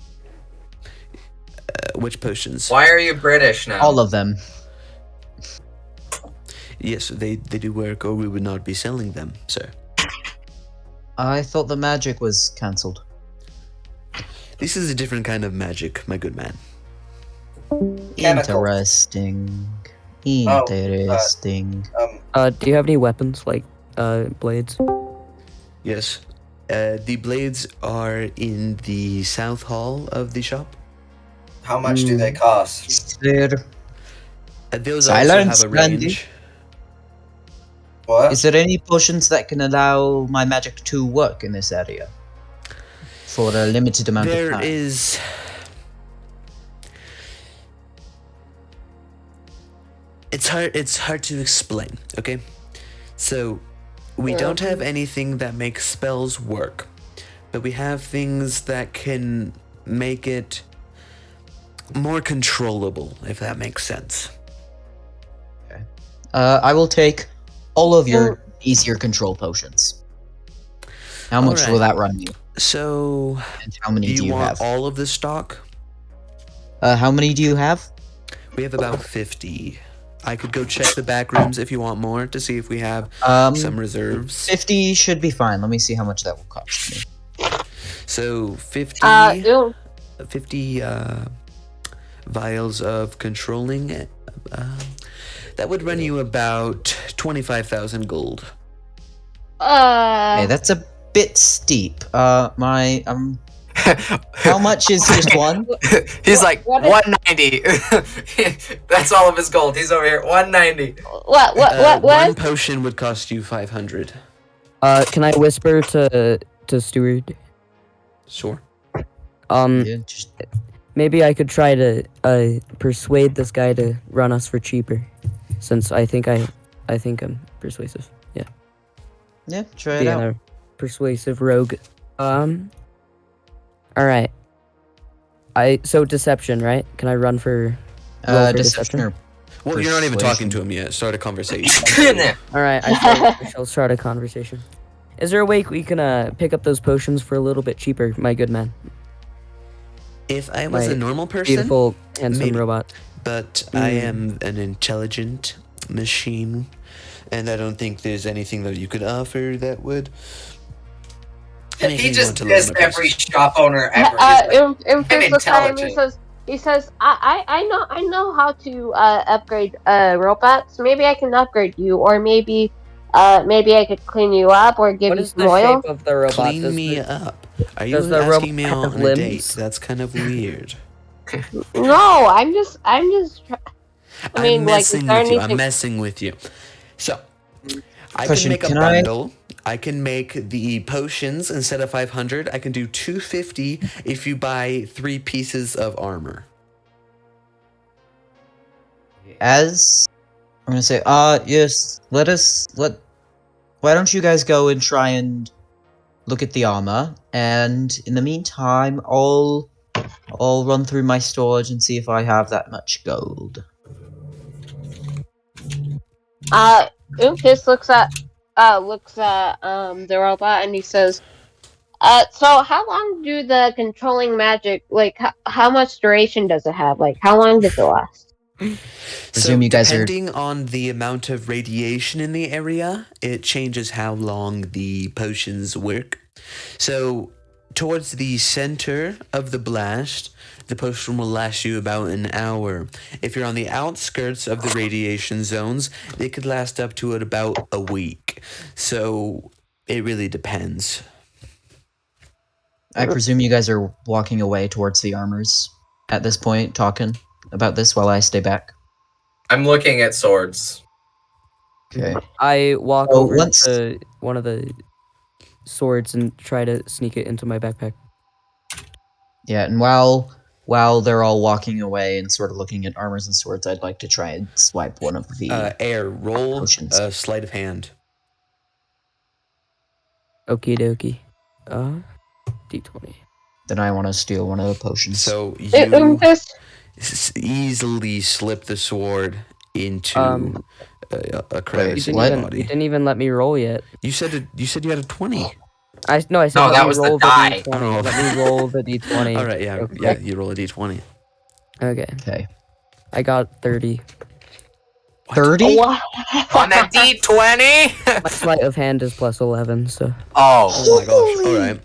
Speaker 2: Which potions?
Speaker 3: Why are you British now?
Speaker 5: All of them.
Speaker 2: Yes, they do work, or we would not be selling them, sir.
Speaker 5: I thought the magic was cancelled.
Speaker 2: This is a different kind of magic, my good man.
Speaker 3: Chemical.
Speaker 5: Interesting. Interesting.
Speaker 6: Do you have any weapons like blades?
Speaker 2: Yes. The blades are in the south hall of the shop.
Speaker 3: How much do they cost?
Speaker 5: Is there,
Speaker 2: Those
Speaker 5: Silence,
Speaker 2: also have a
Speaker 5: Randy.
Speaker 2: range.
Speaker 3: What?
Speaker 5: is there any potions that can allow my magic to work in this area? For a limited amount of
Speaker 2: There
Speaker 5: time.
Speaker 2: is... It's hard to explain, okay? So, we don't have anything that makes spells work, but we have things that can make it more controllable, if that makes sense.
Speaker 5: I will take all of your easier control potions. How much will
Speaker 2: Alright.
Speaker 5: that run you?
Speaker 2: So,
Speaker 5: And how many
Speaker 2: do
Speaker 5: do
Speaker 2: you
Speaker 5: you
Speaker 2: want
Speaker 5: have?
Speaker 2: all of the stock?
Speaker 5: How many do you have?
Speaker 2: We have about 50. I could go check the back rooms if you want more to see if we have some reserves.
Speaker 5: 50 should be fine. Let me see how much that will cost me.
Speaker 2: So 50,
Speaker 4: Ew.
Speaker 2: 50 vials of controlling. That would run you about 25,000 gold.
Speaker 5: Okay, that's a bit steep. How much is just one?
Speaker 3: He's like
Speaker 4: what is-
Speaker 3: 190. That's all of his gold. He's over here 190.
Speaker 4: What?
Speaker 2: One potion would cost you 500.
Speaker 6: Can I whisper to Steward?
Speaker 2: Sure.
Speaker 5: Yeah, just
Speaker 6: Maybe I could try to persuade this guy to run us for cheaper, since I think I'm persuasive. Yeah,
Speaker 5: try it
Speaker 6: being
Speaker 5: out.
Speaker 6: a persuasive rogue. All right. So deception, right? Can I run for roll for
Speaker 5: Deception or
Speaker 2: Well, you're not even
Speaker 5: Persuasion.
Speaker 2: talking to him yet. Start a conversation.
Speaker 6: All right, I shall start a conversation. Is there a way we can pick up those potions for a little bit cheaper, my good man?
Speaker 2: If I was
Speaker 6: My
Speaker 2: a normal person,
Speaker 6: Beautiful, handsome
Speaker 2: maybe.
Speaker 6: robot.
Speaker 2: but I am an intelligent machine, and I don't think there's anything that you could offer that would. make
Speaker 3: He
Speaker 2: me
Speaker 3: just
Speaker 2: want to learn
Speaker 3: dissed
Speaker 2: my
Speaker 3: every
Speaker 2: process.
Speaker 3: shop owner ever. He's like,
Speaker 4: In first time,
Speaker 3: intelligent.
Speaker 4: he says, I know how to upgrade robots. Maybe I can upgrade you, or maybe I could clean you up or give
Speaker 6: What
Speaker 4: you
Speaker 6: is
Speaker 4: some
Speaker 6: the
Speaker 4: oil.
Speaker 6: shape of the robot?
Speaker 2: Clean
Speaker 6: Does
Speaker 2: me
Speaker 6: the-
Speaker 2: up. Are you
Speaker 6: does the
Speaker 2: asking me
Speaker 6: robot have
Speaker 2: on a date?
Speaker 6: limbs?
Speaker 2: That's kind of weird.
Speaker 4: No, I'm just. I mean,
Speaker 2: I'm
Speaker 4: like, is
Speaker 2: messing
Speaker 4: there
Speaker 2: with you.
Speaker 4: anything?
Speaker 2: I'm messing with you. So, I
Speaker 5: Question,
Speaker 2: can make a
Speaker 5: can I-
Speaker 2: bundle. I can make the potions instead of 500. I can do 250 if you buy 3 pieces of armor.
Speaker 5: As I'm gonna say, yes, why don't you guys go and try and look at the armor, and in the meantime, I'll run through my storage and see if I have that much gold.
Speaker 4: Oomphis looks at the robot and he says, so how long do the controlling magic, like, how much duration does it have? Like, how long does it last?
Speaker 5: Presume you guys are-
Speaker 2: depending on the amount of radiation in the area, it changes how long the potions work. So, towards the center of the blast, the potion will last you about an hour. If you're on the outskirts of the radiation zones, it could last up to about a week. So it really depends.
Speaker 5: I presume you guys are walking away towards the armors at this point, talking about this while I stay back.
Speaker 3: I'm looking at swords.
Speaker 5: Okay.
Speaker 6: I walk
Speaker 5: Oh,
Speaker 6: over
Speaker 5: once-
Speaker 6: to one of the swords and try to sneak it into my backpack.
Speaker 5: Yeah, and while they're all walking away and sort of looking at armors and swords, I'd like to try and swipe one of the.
Speaker 2: Air, roll
Speaker 5: Potions.
Speaker 2: a sleight of hand.
Speaker 6: Okie dokie. D20.
Speaker 5: Then I want to steal one of the potions.
Speaker 2: So you
Speaker 4: Oomphus,
Speaker 2: easily slip the sword into a crevice
Speaker 5: Wait,
Speaker 2: in
Speaker 5: what?
Speaker 2: your
Speaker 6: You
Speaker 2: body.
Speaker 6: didn't even let me roll yet.
Speaker 2: You said you had a 20.
Speaker 6: I said
Speaker 3: No,
Speaker 6: let
Speaker 3: that
Speaker 6: me
Speaker 3: was the
Speaker 6: roll
Speaker 3: die.
Speaker 6: D20.
Speaker 2: Oh.
Speaker 6: Let me roll the D20.
Speaker 2: All right, yeah,
Speaker 6: Okay.
Speaker 2: yeah. You roll a d20.
Speaker 6: Okay.
Speaker 5: Okay.
Speaker 6: I got 30.
Speaker 5: 30?
Speaker 4: what?
Speaker 3: On that D20.
Speaker 6: My sleight of hand is plus 11, so.
Speaker 3: Oh,
Speaker 2: Oh my gosh! All right,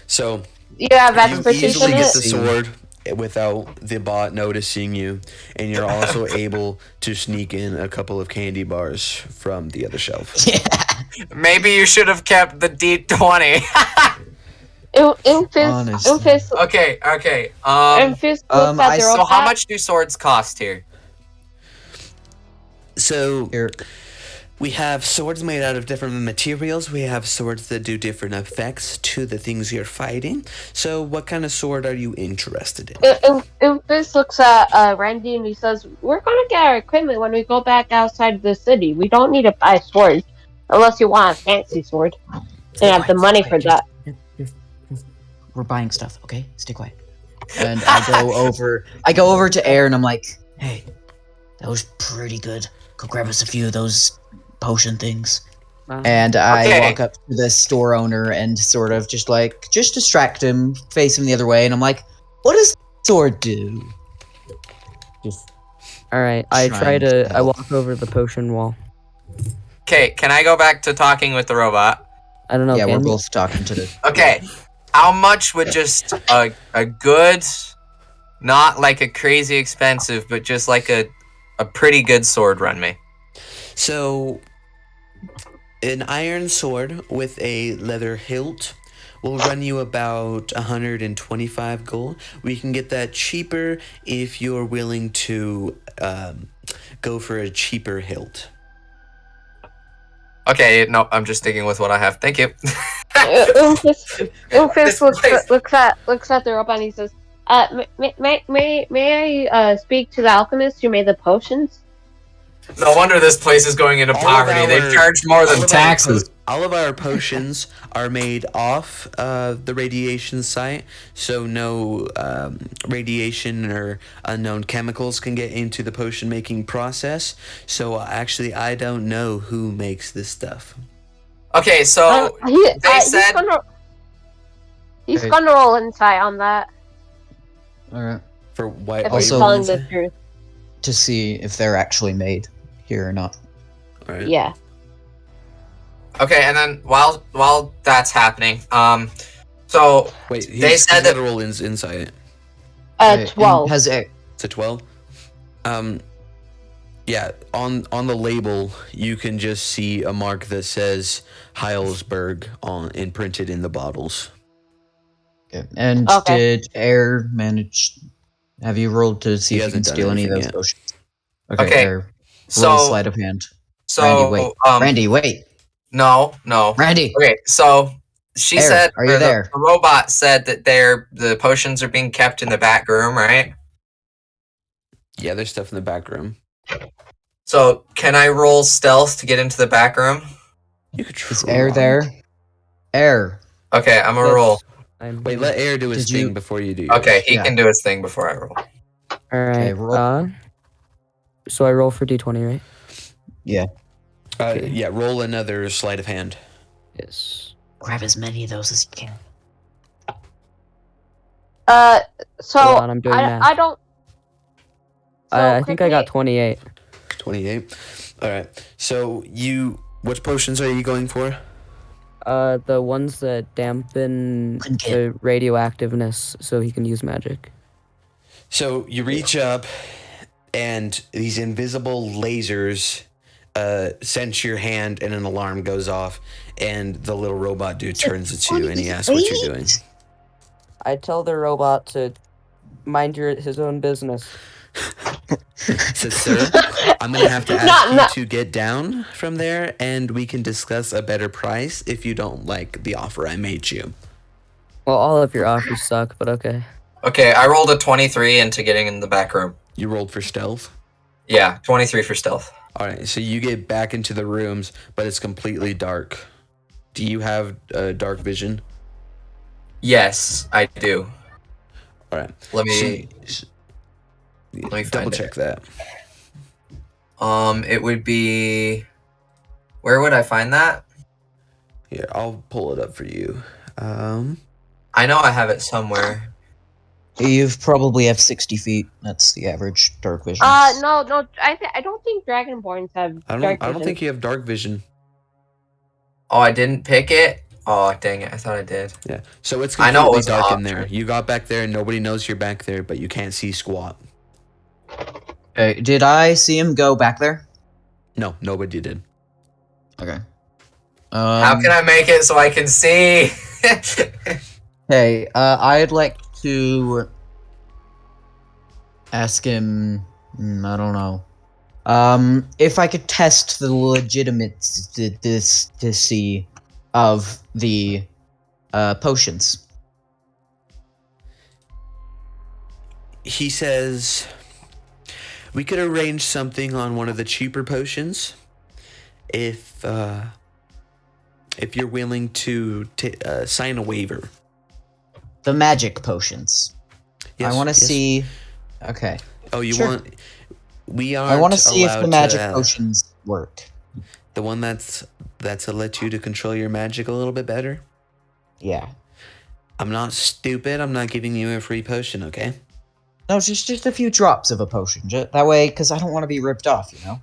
Speaker 2: so
Speaker 4: You have
Speaker 2: you
Speaker 4: expertise
Speaker 2: easily
Speaker 4: in
Speaker 2: get
Speaker 4: it?
Speaker 2: the sword without the bot noticing you, and you're also able to sneak in a couple of candy bars from the other shelf.
Speaker 5: Yeah.
Speaker 3: maybe you should have kept the D20.
Speaker 4: Oomphus,
Speaker 5: Honestly.
Speaker 3: okay.
Speaker 4: Oomphus looks at
Speaker 5: I
Speaker 4: the
Speaker 5: saw
Speaker 3: So how
Speaker 4: robot.
Speaker 3: much do swords cost here?
Speaker 2: So
Speaker 5: Here.
Speaker 2: we have swords made out of different materials. We have swords that do different effects to the things you're fighting. So what kind of sword are you interested in?
Speaker 4: Oomphus looks at Randy and he says, "We're gonna get our equipment when we go back outside the city. We don't need to buy swords unless you want a fancy sword and have the money for that."
Speaker 5: We're buying stuff, okay? Stay quiet. And I go over to Air and I'm like, hey, that was pretty good. Go grab us a few of those potion things. And I
Speaker 3: Okay.
Speaker 5: walk up to the store owner and sort of just distract him, face him the other way, and I'm like, what does sword do? Just
Speaker 6: Alright, I
Speaker 5: Trying to
Speaker 6: I
Speaker 5: help.
Speaker 6: walk over the potion wall.
Speaker 3: Okay, can I go back to talking with the robot?
Speaker 6: I don't know,
Speaker 5: yeah, we're
Speaker 6: can you?
Speaker 5: both talking to the
Speaker 3: Okay, how much would just a good, not like a crazy expensive, but just like a pretty good sword run me?
Speaker 2: So, an iron sword with a leather hilt will run you about 125 gold. We can get that cheaper if you're willing to go for a cheaper hilt.
Speaker 3: Okay, no, I'm just sticking with what I have. Thank you.
Speaker 4: Oomphus
Speaker 3: This place.
Speaker 4: looks at the robot and he says, may I speak to the alchemist who made the potions?"
Speaker 3: No wonder this place is going into
Speaker 2: All of
Speaker 3: poverty. They've
Speaker 2: our-
Speaker 3: charged more
Speaker 2: all
Speaker 3: than
Speaker 2: of our
Speaker 3: taxes.
Speaker 2: all of our potions are made off the radiation site, so no radiation or unknown chemicals can get into the potion making process. So actually, I don't know who makes this stuff.
Speaker 3: Okay, so they said
Speaker 4: he's
Speaker 5: Hey.
Speaker 4: gonna roll insight on that.
Speaker 5: Alright.
Speaker 2: For why?
Speaker 4: If
Speaker 2: why
Speaker 4: he's
Speaker 2: you
Speaker 5: Also-
Speaker 2: rolling
Speaker 4: telling the
Speaker 2: this?
Speaker 4: truth.
Speaker 5: To see if they're actually made here or not.
Speaker 2: All right.
Speaker 4: Yeah.
Speaker 3: okay, and then while that's happening, so
Speaker 2: Wait,
Speaker 3: They
Speaker 2: he's
Speaker 3: said
Speaker 2: got
Speaker 3: that-
Speaker 2: to roll insight.
Speaker 5: And
Speaker 4: 12.
Speaker 5: Has Air,
Speaker 2: It's a 12. Yeah, on the label you can just see a mark that says Heilsberg on imprinted in the bottles.
Speaker 5: okay. And
Speaker 4: Okay.
Speaker 5: did Air manage? Have you rolled to see
Speaker 2: He
Speaker 5: if you can
Speaker 2: hasn't done
Speaker 5: steal any of
Speaker 2: anything
Speaker 5: those
Speaker 2: yet.
Speaker 5: potions? Okay,
Speaker 3: Okay,
Speaker 5: Air. Roll
Speaker 3: so
Speaker 5: sleight of hand.
Speaker 3: so
Speaker 5: Randy, wait. Randy, wait.
Speaker 3: no.
Speaker 5: Randy.
Speaker 3: Okay, so she
Speaker 5: Air,
Speaker 3: said,
Speaker 5: are you
Speaker 3: or the-
Speaker 5: there?
Speaker 3: The robot said that the potions are being kept in the back room, right?
Speaker 2: Yeah, there's stuff in the back room.
Speaker 3: So can I roll stealth to get into the back room?
Speaker 2: You could try.
Speaker 5: Is Air there? Air.
Speaker 3: Okay, I'm gonna roll.
Speaker 2: Wait, let Air do his
Speaker 5: Did
Speaker 2: thing
Speaker 5: you-
Speaker 2: before you do yours.
Speaker 3: Okay, he
Speaker 5: Yeah.
Speaker 3: can do his thing before I roll.
Speaker 6: Alright.
Speaker 5: Okay, roll.
Speaker 6: So I roll for D20, right?
Speaker 2: Okay. Yeah, roll another sleight of hand.
Speaker 6: Yes.
Speaker 5: Grab as many of those as you can.
Speaker 4: So
Speaker 6: Hold on, I'm doing math.
Speaker 4: I don't. So
Speaker 6: I think I got
Speaker 4: quickly-
Speaker 6: 28.
Speaker 2: 28. All right. So which potions are you going for?
Speaker 6: The ones that dampen the radioactiveness so he can use magic.
Speaker 2: So you reach up, and these invisible lasers sense your hand, and an alarm goes off, and the little robot dude turns to you, and he asks what you're doing.
Speaker 6: I tell the robot to mind his own business.
Speaker 2: Says, sir, I'm going to have to ask you to get down from there, and we can discuss a better price if you don't like the offer I made you.
Speaker 6: Well, all of your offers suck, but okay.
Speaker 3: Okay, I rolled a 23 into getting in the back room.
Speaker 2: You rolled for stealth?
Speaker 3: Yeah, 23 for stealth.
Speaker 2: All right, so you get back into the rooms, but it's completely dark. Do you have dark vision?
Speaker 3: Yes, I do.
Speaker 2: All right.
Speaker 3: Let me
Speaker 2: double check that.
Speaker 3: It would be... Where would I find that?
Speaker 2: Here, I'll pull it up for you.
Speaker 3: I know I have it somewhere.
Speaker 5: You probably have 60 feet. That's the average dark vision.
Speaker 4: No. I don't think Dragonborns have dark vision.
Speaker 2: I don't think you have dark vision.
Speaker 3: Oh, I didn't pick it? Oh, dang it. I thought I did.
Speaker 2: Yeah. So it's
Speaker 3: I know it
Speaker 2: completely
Speaker 3: was
Speaker 2: dark
Speaker 3: an
Speaker 2: in there. You got back there and nobody knows you're back there, but you can't see squat.
Speaker 5: Okay, did I see him go back there?
Speaker 2: No, nobody did.
Speaker 5: Okay.
Speaker 3: How can I make it so I can see?
Speaker 5: Hey, I'd like to ask him. I don't know. If I could test the legitimacy of the potions.
Speaker 2: He says we could arrange something on one of the cheaper potions if you're willing to sign a waiver.
Speaker 5: The magic potions.
Speaker 2: Yes,
Speaker 5: I want to
Speaker 2: yes.
Speaker 5: see. Okay.
Speaker 2: Oh, you
Speaker 5: Sure.
Speaker 2: want? We are.
Speaker 5: I want to see if the magic potions work.
Speaker 2: The one that's let you to control your magic a little bit better.
Speaker 5: Yeah.
Speaker 2: I'm not stupid. I'm not giving you a free potion, okay?
Speaker 5: No, just a few drops of a potion. That way, because I don't want to be ripped off, you know?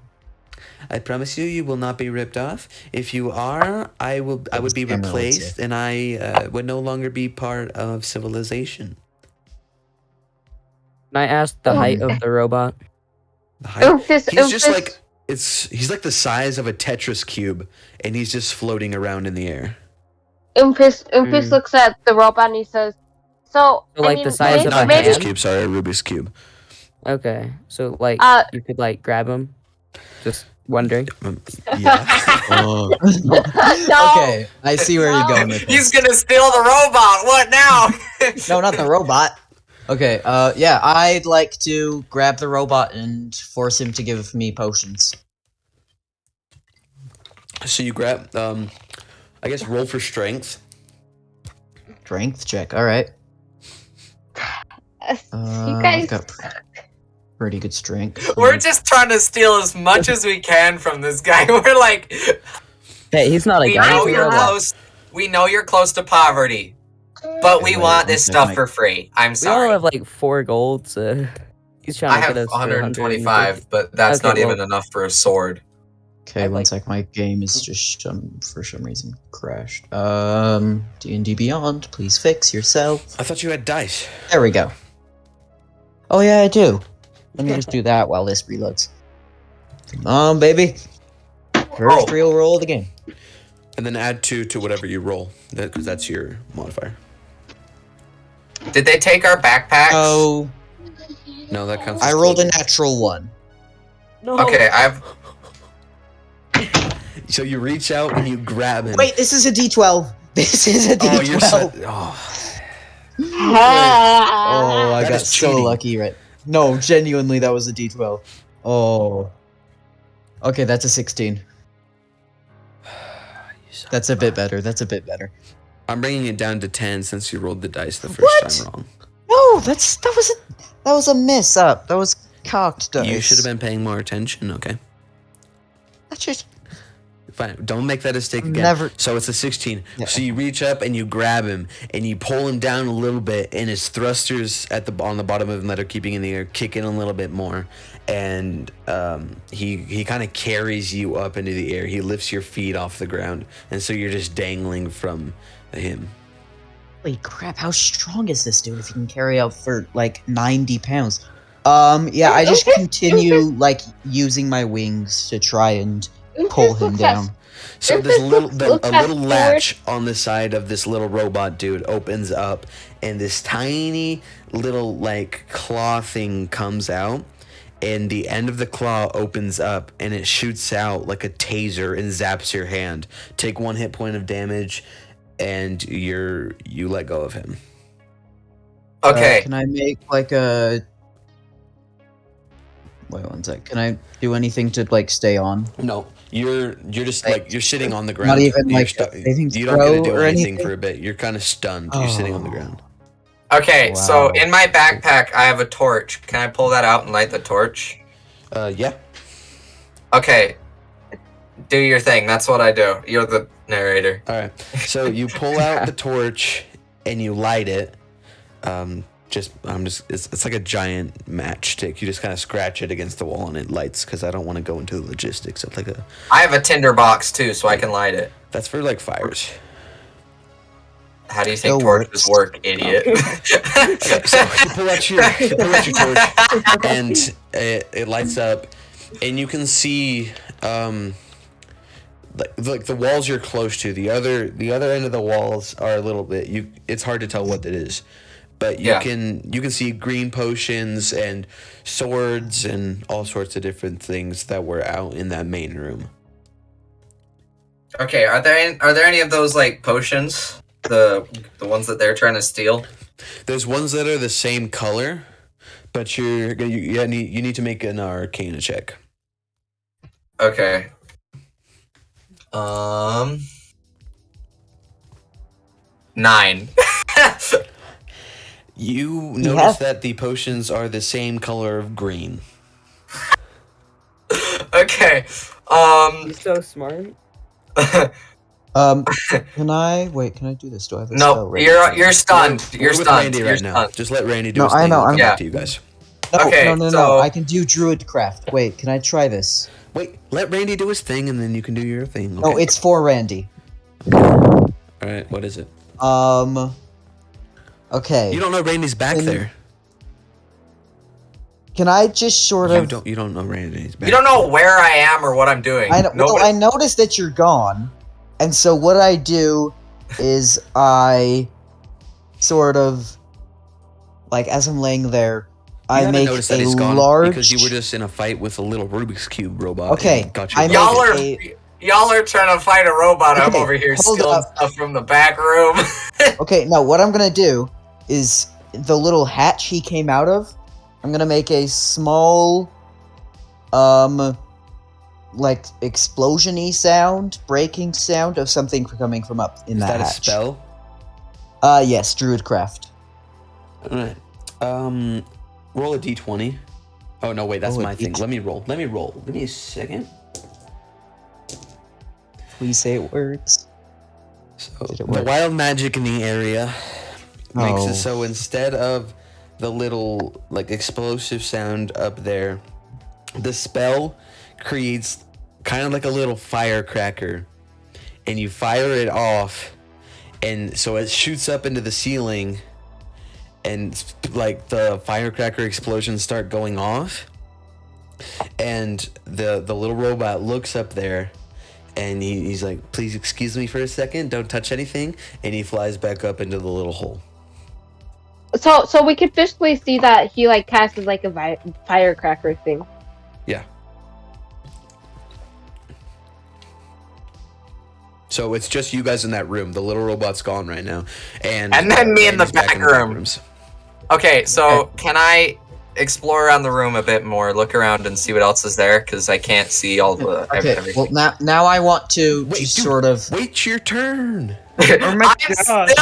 Speaker 2: I promise you will not be ripped off. If you are, I would be replaced, and I would no longer be part of civilization.
Speaker 6: Can I ask the height of the robot?
Speaker 2: The height? He's just like he's like the size of a Tetris cube, and he's just floating around in the air.
Speaker 4: Umpus looks at the robot and he says, "So,
Speaker 6: like the size of a
Speaker 2: Not
Speaker 6: hand?
Speaker 2: Tetris cube, sorry, a Rubik's cube.
Speaker 6: Okay, so like you could like grab him. Just wondering.
Speaker 2: Yeah.
Speaker 4: No.
Speaker 5: Okay, I see where you're going with this.
Speaker 3: He's gonna steal the robot! What now?
Speaker 5: No, not the robot. Okay, yeah, I'd like to grab the robot and force him to give me potions.
Speaker 2: So you grab, I guess roll for strength.
Speaker 5: Strength check, alright.
Speaker 4: You guys.
Speaker 5: I've got pretty good strength.
Speaker 3: We're just trying to steal as much as we can from this guy. We're like,
Speaker 6: Hey, he's not a
Speaker 3: we
Speaker 6: guy.
Speaker 3: know
Speaker 6: he's a
Speaker 3: you're
Speaker 6: robot.
Speaker 3: close. We know you're close to poverty, but we
Speaker 5: Wait,
Speaker 3: want this
Speaker 5: one
Speaker 3: stuff
Speaker 5: second.
Speaker 3: for free. I'm
Speaker 6: We all
Speaker 3: sorry.
Speaker 6: have like 4 gold, so he's trying
Speaker 3: I
Speaker 6: to
Speaker 3: have
Speaker 6: get us to
Speaker 3: 125, but that's
Speaker 6: Okay,
Speaker 3: not even
Speaker 6: well-
Speaker 3: enough for a sword.
Speaker 5: Okay,
Speaker 6: I'd
Speaker 5: one
Speaker 6: like-
Speaker 5: sec. My game is just for some reason crashed. D&D Beyond, please fix yourself.
Speaker 2: I thought you had dice.
Speaker 5: There we go. Oh yeah, I do. Let me just do that while this reloads. Come on, baby. First real roll of the game.
Speaker 2: And then add 2 to whatever you roll, because that's your modifier.
Speaker 3: Did they take our backpacks?
Speaker 5: Oh,
Speaker 2: No, that counts.
Speaker 5: I
Speaker 2: as
Speaker 5: rolled a
Speaker 2: clothing.
Speaker 5: natural 1.
Speaker 6: No.
Speaker 3: Okay, I've.
Speaker 2: So you reach out and you grab him.
Speaker 5: Wait, this is a D12. This is a
Speaker 2: Oh, you're so.
Speaker 5: D12.
Speaker 2: Oh.
Speaker 5: Oh, I
Speaker 2: That
Speaker 5: got
Speaker 2: is
Speaker 5: so
Speaker 2: cheating.
Speaker 5: lucky, right? No, genuinely, that was a D12. Oh. Okay, that's a 16. That's a bit better. That's a bit better.
Speaker 2: I'm bringing it down to 10 since you rolled the dice the first
Speaker 5: What?
Speaker 2: time wrong.
Speaker 5: No, that was a miss up. That was cocked dice.
Speaker 2: You should have been paying more attention. Okay.
Speaker 5: That's just
Speaker 2: fine. Don't make that mistake again.
Speaker 5: Never-
Speaker 2: So it's a 16.
Speaker 5: Yeah.
Speaker 2: So you reach up and you grab him and you pull him down a little bit, and his thrusters on the bottom of him that are keeping in the air kick in a little bit more, and he kind of carries you up into the air. He lifts your feet off the ground, and so you're just dangling from him.
Speaker 5: Holy crap! How strong is this dude? If he can carry out for like 90 pounds. Yeah, I just continue like using my wings to try and pull him down.
Speaker 2: So this little
Speaker 4: Look
Speaker 2: a
Speaker 4: fast
Speaker 2: little
Speaker 4: forward.
Speaker 2: latch on the side of this little robot dude opens up, and this tiny little like claw thing comes out, and the end of the claw opens up and it shoots out like a taser and zaps your hand. Take 1 hit point of damage, and you let go of him.
Speaker 3: Okay.
Speaker 5: Can I make like a? Wait 1 sec. Can I do anything to like stay on?
Speaker 2: No, you're just like you're sitting on the ground.
Speaker 5: Not even
Speaker 2: You're
Speaker 5: like
Speaker 2: stu-
Speaker 5: a saving
Speaker 2: you don't get to
Speaker 5: throw
Speaker 2: do
Speaker 5: or
Speaker 2: anything
Speaker 5: anything?
Speaker 2: for a bit. You're kind of stunned. You're sitting on the
Speaker 5: Oh.
Speaker 2: ground.
Speaker 3: Okay, so
Speaker 5: Wow.
Speaker 3: in my backpack, I have a torch. Can I pull that out and light the torch?
Speaker 2: Yeah.
Speaker 3: Okay. Do your thing. That's what I do. You're the narrator.
Speaker 2: All right. So you pull out the torch and you light it. It's like a giant matchstick. You just kind of scratch it against the wall and it lights, because I don't want to go into the logistics of like
Speaker 3: I have a tinder box too, so I can light it.
Speaker 2: that's for like fires.
Speaker 3: How do you think
Speaker 5: Still
Speaker 3: torches
Speaker 5: works.
Speaker 3: work, idiot?
Speaker 2: Okay, so you pull out your torch and it lights up, and you can see like the walls you're close to. The other end of the walls are a little bit. It's hard to tell what it is. But you
Speaker 3: Yeah.
Speaker 2: can see green potions and swords and all sorts of different things that were out in that main room.
Speaker 3: Okay, are there any of those like potions? The ones that they're trying to steal?
Speaker 2: There's ones that are the same color, but you need to make an Arcana check.
Speaker 3: Okay. Nine.
Speaker 2: You
Speaker 5: Yeah.
Speaker 2: notice that the potions are the same color of green.
Speaker 3: Okay.
Speaker 6: You're so smart.
Speaker 5: Can I do this? Do I have a spell
Speaker 3: No,
Speaker 5: ready?
Speaker 3: you're stunned.
Speaker 2: We're
Speaker 3: You're
Speaker 2: with
Speaker 3: stunned.
Speaker 2: Randy
Speaker 3: You're
Speaker 2: right now.
Speaker 3: stunned.
Speaker 2: Just let Randy do
Speaker 5: No,
Speaker 2: his
Speaker 5: I
Speaker 2: thing.
Speaker 5: know,
Speaker 2: We'll come
Speaker 3: I'm-
Speaker 2: back to you guys.
Speaker 5: No,
Speaker 3: Okay,
Speaker 5: no.
Speaker 3: so-
Speaker 5: I can do Druidcraft. Wait, can I try this?
Speaker 2: Wait, let Randy do his thing, and then you can do your thing.
Speaker 5: No,
Speaker 2: okay?
Speaker 5: it's for Randy.
Speaker 2: All right. What is it?
Speaker 5: Okay.
Speaker 2: You don't know Randy's back
Speaker 5: Can-
Speaker 2: there.
Speaker 5: Can I just sort of?
Speaker 2: You don't know Randy's back.
Speaker 3: You don't know where I am or what I'm doing.
Speaker 5: I know. Well,
Speaker 3: Nobody-
Speaker 5: I noticed that you're gone, and so what I do is I sort of like as I'm laying there,
Speaker 2: You
Speaker 5: I
Speaker 2: haven't
Speaker 5: make
Speaker 2: noticed that
Speaker 5: a
Speaker 2: he's gone
Speaker 5: large.
Speaker 2: because you were just in a fight with a little Rubik's Cube robot.
Speaker 5: Okay,
Speaker 2: and got your
Speaker 5: I
Speaker 2: butt
Speaker 3: Y'all
Speaker 2: kicked.
Speaker 3: are
Speaker 5: a-
Speaker 3: y'all are trying to fight a robot. I'm
Speaker 5: Okay,
Speaker 3: over here
Speaker 5: hold
Speaker 3: stealing
Speaker 5: up.
Speaker 3: stuff from the back room.
Speaker 5: Okay, no, what I'm gonna do is the little hatch he came out of, I'm gonna make a small, like explosion-y sound, breaking sound of something coming from up in
Speaker 2: Is
Speaker 5: that
Speaker 2: that a
Speaker 5: hatch.
Speaker 2: spell?
Speaker 5: Yes, Druidcraft.
Speaker 2: All right. Roll a d20. Oh no, wait, that's
Speaker 5: Roll a
Speaker 2: my thing.
Speaker 5: D20.
Speaker 2: Let me roll. Give me a second.
Speaker 5: Please say it works.
Speaker 2: So
Speaker 5: Did it
Speaker 2: the
Speaker 5: work?
Speaker 2: wild magic in the area makes
Speaker 5: Oh.
Speaker 2: it so instead of the little like explosive sound up there, the spell creates kind of like a little firecracker, and you fire it off, and so it shoots up into the ceiling, and like the firecracker explosions start going off, and the little robot looks up there. And he's like, please excuse me for a second. Don't touch anything. And he flies back up into the little hole.
Speaker 4: So we could physically see that he like casted like a firecracker thing.
Speaker 2: Yeah. So it's just you guys in that room. The little robot's gone right now. And
Speaker 3: then me in the
Speaker 2: Randy's back
Speaker 3: back
Speaker 2: in the
Speaker 3: room.
Speaker 2: rooms.
Speaker 3: Okay, so can I explore around the room a bit more, look around and see what else is there? Because I can't see all the
Speaker 5: Okay,
Speaker 3: everything.
Speaker 5: well now I want to
Speaker 2: Wait,
Speaker 5: just
Speaker 2: dude.
Speaker 5: sort of.
Speaker 2: Wait your turn.
Speaker 3: I'm still.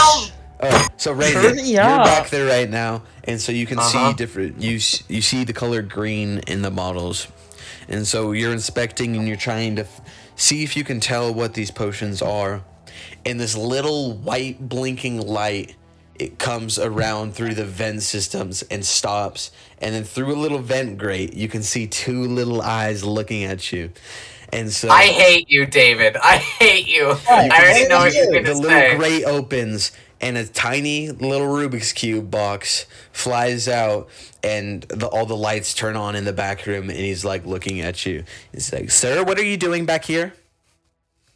Speaker 2: Oh, so Randy,
Speaker 6: Hurry
Speaker 2: you're
Speaker 6: up.
Speaker 2: back there right now, and so you can
Speaker 3: Uh-huh.
Speaker 2: see different. You see the color green in the models, And so you're inspecting and you're trying to see if you can tell what these potions are. And this little white blinking light, it comes around through the vent systems and stops. And then through a little vent grate, you can see two little eyes looking at you. And so
Speaker 3: I hate you, David. I hate you. I already know what you're going
Speaker 2: the
Speaker 3: to
Speaker 2: little
Speaker 3: say.
Speaker 2: grate opens and a tiny little Rubik's Cube box flies out and all the lights turn on in the back room and he's like looking at you. He's like, "Sir, what are you doing back here?"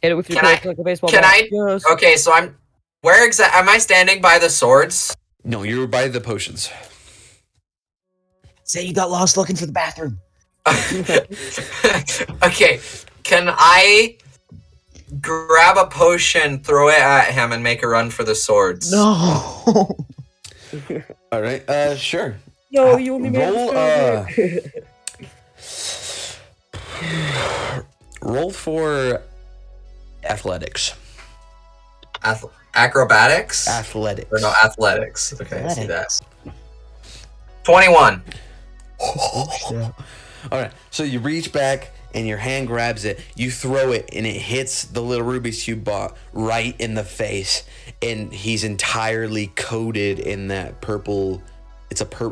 Speaker 6: Hit it with your
Speaker 3: Can I-
Speaker 6: pick like a baseball
Speaker 3: Can
Speaker 6: bat.
Speaker 3: I?
Speaker 6: Yes.
Speaker 3: Okay, so where exactly? Am I standing by the swords?
Speaker 2: No, you're by the potions.
Speaker 5: Say you got lost looking for the bathroom.
Speaker 3: Okay, can I grab a potion, throw it at him, and make a run for the swords?
Speaker 5: No.
Speaker 2: All right, sure.
Speaker 6: Yo, you only made
Speaker 2: Roll,
Speaker 6: it
Speaker 2: roll for athletics.
Speaker 3: Acrobatics?
Speaker 2: Athletics.
Speaker 3: Or no, athletics. Okay, I see that.
Speaker 5: Athletics.
Speaker 3: 21.
Speaker 2: All right, so you reach back and your hand grabs it. You throw it and it hits the little Rubik's Cube bot right in the face, and he's entirely coated in that purple.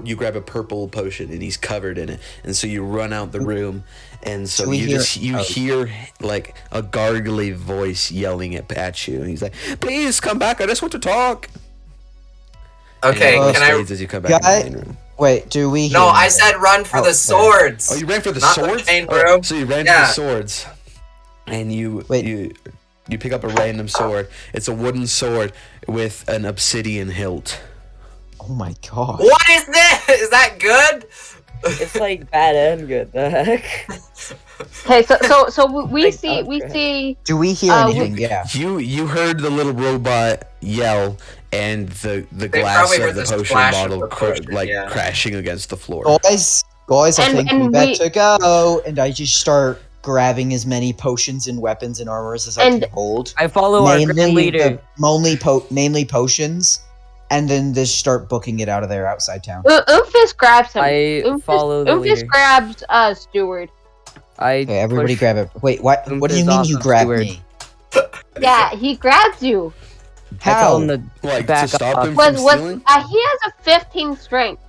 Speaker 2: You grab a purple potion and he's covered in it, and so you run out the room, and so
Speaker 5: So we
Speaker 2: you
Speaker 5: hear-
Speaker 2: hear like a gargly voice yelling at you, and he's like, "Please come back! I just want to talk."
Speaker 3: Okay,
Speaker 2: And it
Speaker 3: can I?
Speaker 2: fades as you come back
Speaker 5: Guy-
Speaker 2: in the main room.
Speaker 5: Wait, do we?
Speaker 3: No,
Speaker 5: hear
Speaker 3: I
Speaker 5: anything?
Speaker 3: said run for
Speaker 5: Oh,
Speaker 3: the
Speaker 5: okay.
Speaker 3: swords.
Speaker 2: Oh, you ran for the
Speaker 3: Not the
Speaker 2: swords?
Speaker 3: main
Speaker 2: All right,
Speaker 3: room.
Speaker 2: so you ran
Speaker 3: Yeah.
Speaker 2: for the swords, and you
Speaker 5: Wait.
Speaker 2: you pick up a random sword. It's a wooden sword with an obsidian hilt.
Speaker 5: Oh my god.
Speaker 3: What is this? Is that good?
Speaker 6: It's like bad and good. The heck?
Speaker 4: Okay, so we
Speaker 6: Like
Speaker 4: see
Speaker 6: Minecraft.
Speaker 5: Do we hear
Speaker 4: Uh,
Speaker 5: anything? Yeah.
Speaker 2: You heard the little robot yell, and the
Speaker 3: They
Speaker 2: glass
Speaker 3: probably
Speaker 2: of
Speaker 3: heard
Speaker 2: the
Speaker 3: the
Speaker 2: potion
Speaker 3: splash of
Speaker 2: bottle
Speaker 3: the potion, yeah.
Speaker 2: crashing against the floor.
Speaker 5: Guys, I
Speaker 4: And-
Speaker 5: think
Speaker 4: and
Speaker 5: we
Speaker 4: we-
Speaker 5: better go. And I just start grabbing as many potions and weapons and armors as I
Speaker 4: And-
Speaker 5: can hold.
Speaker 6: I follow our grand
Speaker 5: Mainly
Speaker 6: leader.
Speaker 5: mainly potions, and then just start booking it out of there outside town.
Speaker 4: Oomphus grabs him.
Speaker 6: I follow the
Speaker 4: Oomphus
Speaker 6: leader.
Speaker 4: grabs Steward.
Speaker 6: I
Speaker 5: Okay, everybody
Speaker 6: push
Speaker 5: grab it. Wait, what? What do you
Speaker 6: Oomphus
Speaker 5: mean
Speaker 6: off
Speaker 5: you
Speaker 6: of
Speaker 5: grab
Speaker 6: Steward.
Speaker 5: me?
Speaker 4: Yeah, he grabs you.
Speaker 6: I tell
Speaker 5: How?
Speaker 6: him to
Speaker 2: Like
Speaker 6: back
Speaker 2: to stop
Speaker 6: up.
Speaker 2: him from
Speaker 4: Was
Speaker 2: stealing?
Speaker 4: he has a 15 strength.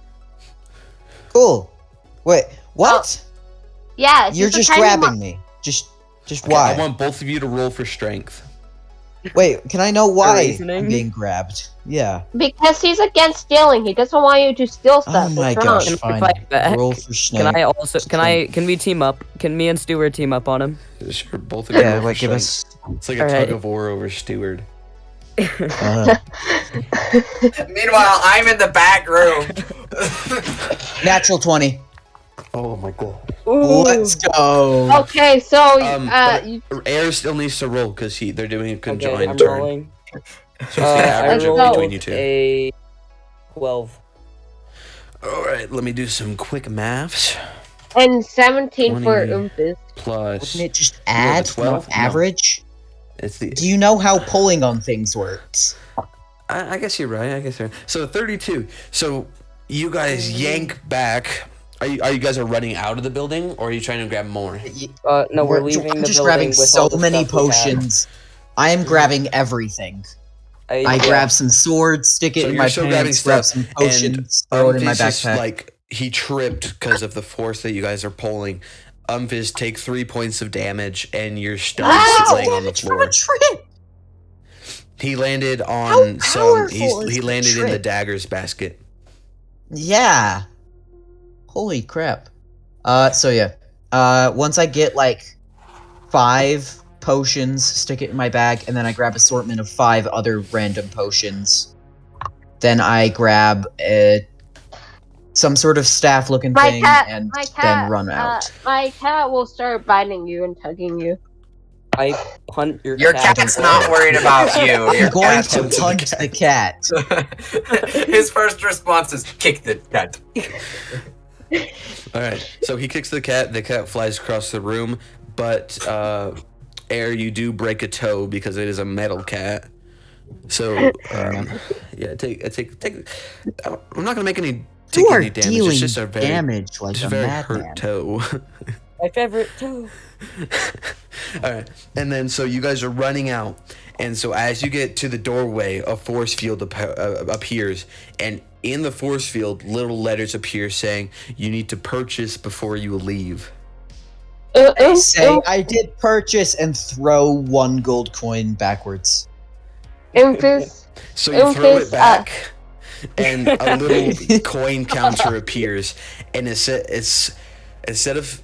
Speaker 5: Cool. Wait, what?
Speaker 4: Yeah,
Speaker 5: You're
Speaker 4: he's a
Speaker 5: just
Speaker 4: tiny
Speaker 5: grabbing me. Just
Speaker 2: Okay,
Speaker 5: why?
Speaker 2: I want both of you to roll for strength.
Speaker 5: Wait, can I know why
Speaker 6: reasoning?
Speaker 5: I'm being grabbed? Yeah.
Speaker 4: because he's against stealing. He doesn't want you to steal stuff.
Speaker 5: Oh my
Speaker 4: It's
Speaker 5: gosh,
Speaker 4: wrong.
Speaker 6: Can we
Speaker 5: fine.
Speaker 6: fight back?
Speaker 5: Roll for
Speaker 6: Can
Speaker 5: snake.
Speaker 6: I also can we team up? Can me and Stewart team up on him?
Speaker 2: Sure, both of you.
Speaker 5: Yeah,
Speaker 2: roll
Speaker 5: wait,
Speaker 2: for
Speaker 5: give
Speaker 2: strength.
Speaker 5: us.
Speaker 2: It's like a
Speaker 6: Alright.
Speaker 2: tug of war over Steward.
Speaker 5: Uh,
Speaker 3: Meanwhile, I'm in the back room.
Speaker 5: natural 20.
Speaker 2: Oh my god.
Speaker 5: Let's go.
Speaker 4: Okay, so
Speaker 2: But
Speaker 4: you,
Speaker 2: Air still needs to roll because they're doing a
Speaker 6: Okay,
Speaker 2: conjoined
Speaker 6: I'm
Speaker 2: turn.
Speaker 6: rolling.
Speaker 2: So it's the
Speaker 6: I
Speaker 2: average of
Speaker 4: rolled
Speaker 2: between you two.
Speaker 6: A 12.
Speaker 2: All right, let me do some quick maths.
Speaker 4: and 17 for
Speaker 2: 20.
Speaker 4: Oomphus.
Speaker 2: Plus,
Speaker 5: Wouldn't it just
Speaker 2: Yeah,
Speaker 5: add,
Speaker 2: the 12?
Speaker 5: not average?
Speaker 2: it's the.
Speaker 5: Do you know how pulling on things works?
Speaker 2: I guess you're right. I guess you're right. So 32. So you guys yank back. Are you guys running out of the building, or are you trying to grab more?
Speaker 6: No, we're leaving
Speaker 5: I'm
Speaker 6: the
Speaker 5: just
Speaker 6: building
Speaker 5: grabbing
Speaker 6: with
Speaker 5: so
Speaker 6: all the
Speaker 5: many
Speaker 6: stuff we have.
Speaker 5: potions. I am grabbing everything. I
Speaker 6: yeah.
Speaker 5: grab some swords, stick it
Speaker 2: So
Speaker 5: in
Speaker 2: you're
Speaker 5: my
Speaker 2: still grabbing
Speaker 5: pants, grab
Speaker 2: stuff,
Speaker 5: some potions, throw it in my
Speaker 2: Umphiz just,
Speaker 5: backpack.
Speaker 2: like he tripped because of the force that you guys are pulling. Umphiz, take 3 points of damage, and you're stunned
Speaker 4: Wow!
Speaker 2: laying on the
Speaker 5: Damage from a
Speaker 2: floor.
Speaker 5: trip!
Speaker 2: He landed
Speaker 5: How
Speaker 2: on some.
Speaker 5: powerful is
Speaker 2: He
Speaker 5: the
Speaker 2: landed in the
Speaker 5: trip?
Speaker 2: daggers basket.
Speaker 5: Yeah. Holy crap. So yeah. Once I get like 5 potions, stick it in my bag, and then I grab assortment of 5 other random potions. Then I grab some sort of staff looking
Speaker 4: My
Speaker 5: thing
Speaker 4: cat,
Speaker 5: and
Speaker 4: my cat,
Speaker 5: then run out.
Speaker 4: my cat will start biting you and tugging you.
Speaker 6: I punt your
Speaker 3: Your
Speaker 6: cat.
Speaker 3: cat's not worried about you. Your
Speaker 5: I'm going
Speaker 3: cat-
Speaker 5: to punch the cat.
Speaker 3: His first response is kick the cat.
Speaker 2: All right. So he kicks the cat. The cat flies across the room, but Air, you do break a toe because it is a metal cat. So yeah, take. I'm not gonna make any.
Speaker 5: You
Speaker 2: Take
Speaker 5: are
Speaker 2: any damage.
Speaker 5: dealing
Speaker 2: It's just a very,
Speaker 5: damage like
Speaker 2: just
Speaker 5: a
Speaker 2: a very
Speaker 5: madman.
Speaker 2: hurt toe.
Speaker 6: My favorite too.
Speaker 2: All right, and then so you guys are running out, and so as you get to the doorway, a force field appears, and in the force field, little letters appear saying you need to purchase before you leave.
Speaker 5: I say I did purchase and throw 1 gold coin backwards.
Speaker 4: Infus,
Speaker 2: So you throw it
Speaker 4: Infus,
Speaker 2: back, and a little coin counter appears, and it's instead of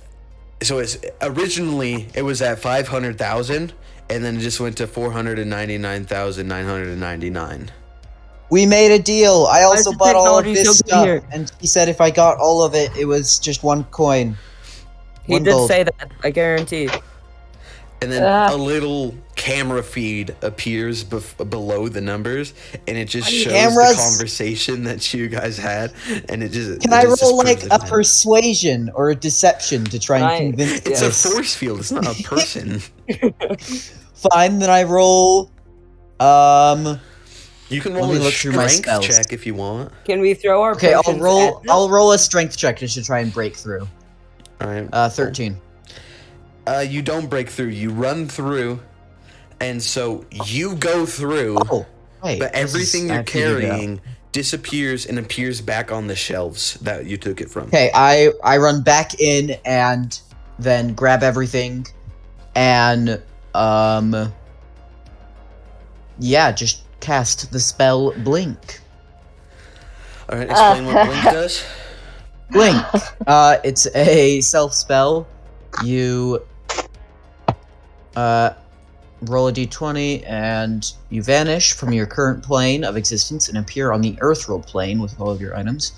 Speaker 2: so it's originally it was at 500,000, and then it just went to 499,999.
Speaker 5: We made a deal. I also
Speaker 6: the
Speaker 5: bought all of
Speaker 6: technology
Speaker 5: this
Speaker 6: so good
Speaker 5: stuff,
Speaker 6: here?
Speaker 5: and he said if I got all of it, it was just 1 coin.
Speaker 6: He
Speaker 5: 1
Speaker 6: did
Speaker 5: gold.
Speaker 6: say that. I guarantee.
Speaker 2: And then a little camera feed appears below the numbers, and it just shows
Speaker 5: Cameras?
Speaker 2: the conversation that you guys had, and it just
Speaker 5: Can
Speaker 2: it
Speaker 5: I
Speaker 2: just
Speaker 5: roll
Speaker 2: proves
Speaker 5: like
Speaker 2: it
Speaker 5: a
Speaker 2: now.
Speaker 5: persuasion or a deception to try and
Speaker 6: Right.
Speaker 5: convince
Speaker 2: It's
Speaker 5: this?
Speaker 2: a force field. It's not a person.
Speaker 5: Fine, then I roll.
Speaker 2: You can
Speaker 5: Let
Speaker 2: roll
Speaker 5: me
Speaker 2: a
Speaker 5: look through my
Speaker 2: strength
Speaker 5: spells.
Speaker 2: check if you want.
Speaker 6: Can we throw our
Speaker 5: Okay, I'll
Speaker 6: potions
Speaker 5: roll.
Speaker 6: at them?
Speaker 5: I'll roll a strength check just to try and break through.
Speaker 2: All right.
Speaker 5: 13.
Speaker 2: You don't break through. You run through, and so you go through,
Speaker 5: Oh, wait.
Speaker 2: but
Speaker 5: this
Speaker 2: everything
Speaker 5: is- I
Speaker 2: you're
Speaker 5: have to figure it out.
Speaker 2: carrying disappears and appears back on the shelves that you took it from.
Speaker 5: Okay, I run back in and then grab everything, and yeah, just cast the spell Blink.
Speaker 2: All right. Explain what Blink does.
Speaker 5: Blink. It's a self spell. You roll a d20 and you vanish from your current plane of existence and appear on the earthreal plane with all of your items.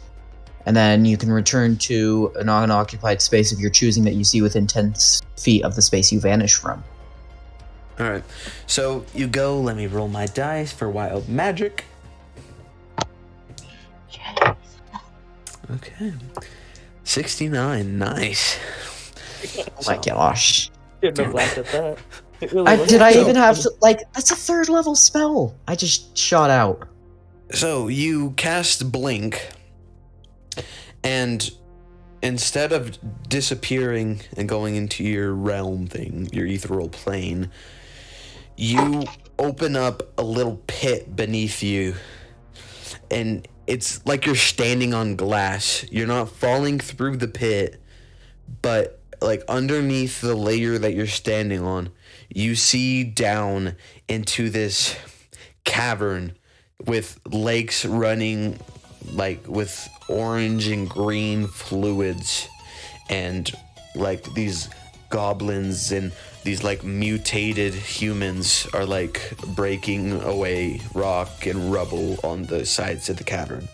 Speaker 5: And then you can return to an unoccupied space of your choosing that you see within 10 feet of the space you vanish from.
Speaker 2: All right. So you go. Let me roll my dice for wild magic. Okay. 69. Nice.
Speaker 5: Oh my gosh.
Speaker 6: Shouldn't have laughed at that. It really was
Speaker 5: Did I
Speaker 6: so
Speaker 5: even have
Speaker 6: funny.
Speaker 5: to, like, that's a 3rd level spell. I just shot out.
Speaker 2: So you cast Blink, and instead of disappearing and going into your realm thing, your ethereal plane, you open up a little pit beneath you, and it's like you're standing on glass. You're not falling through the pit, but like underneath the layer that you're standing on, you see down into this cavern with lakes running like with orange and green fluids, and like these goblins and these like mutated humans are like breaking away rock and rubble on the sides of the cavern.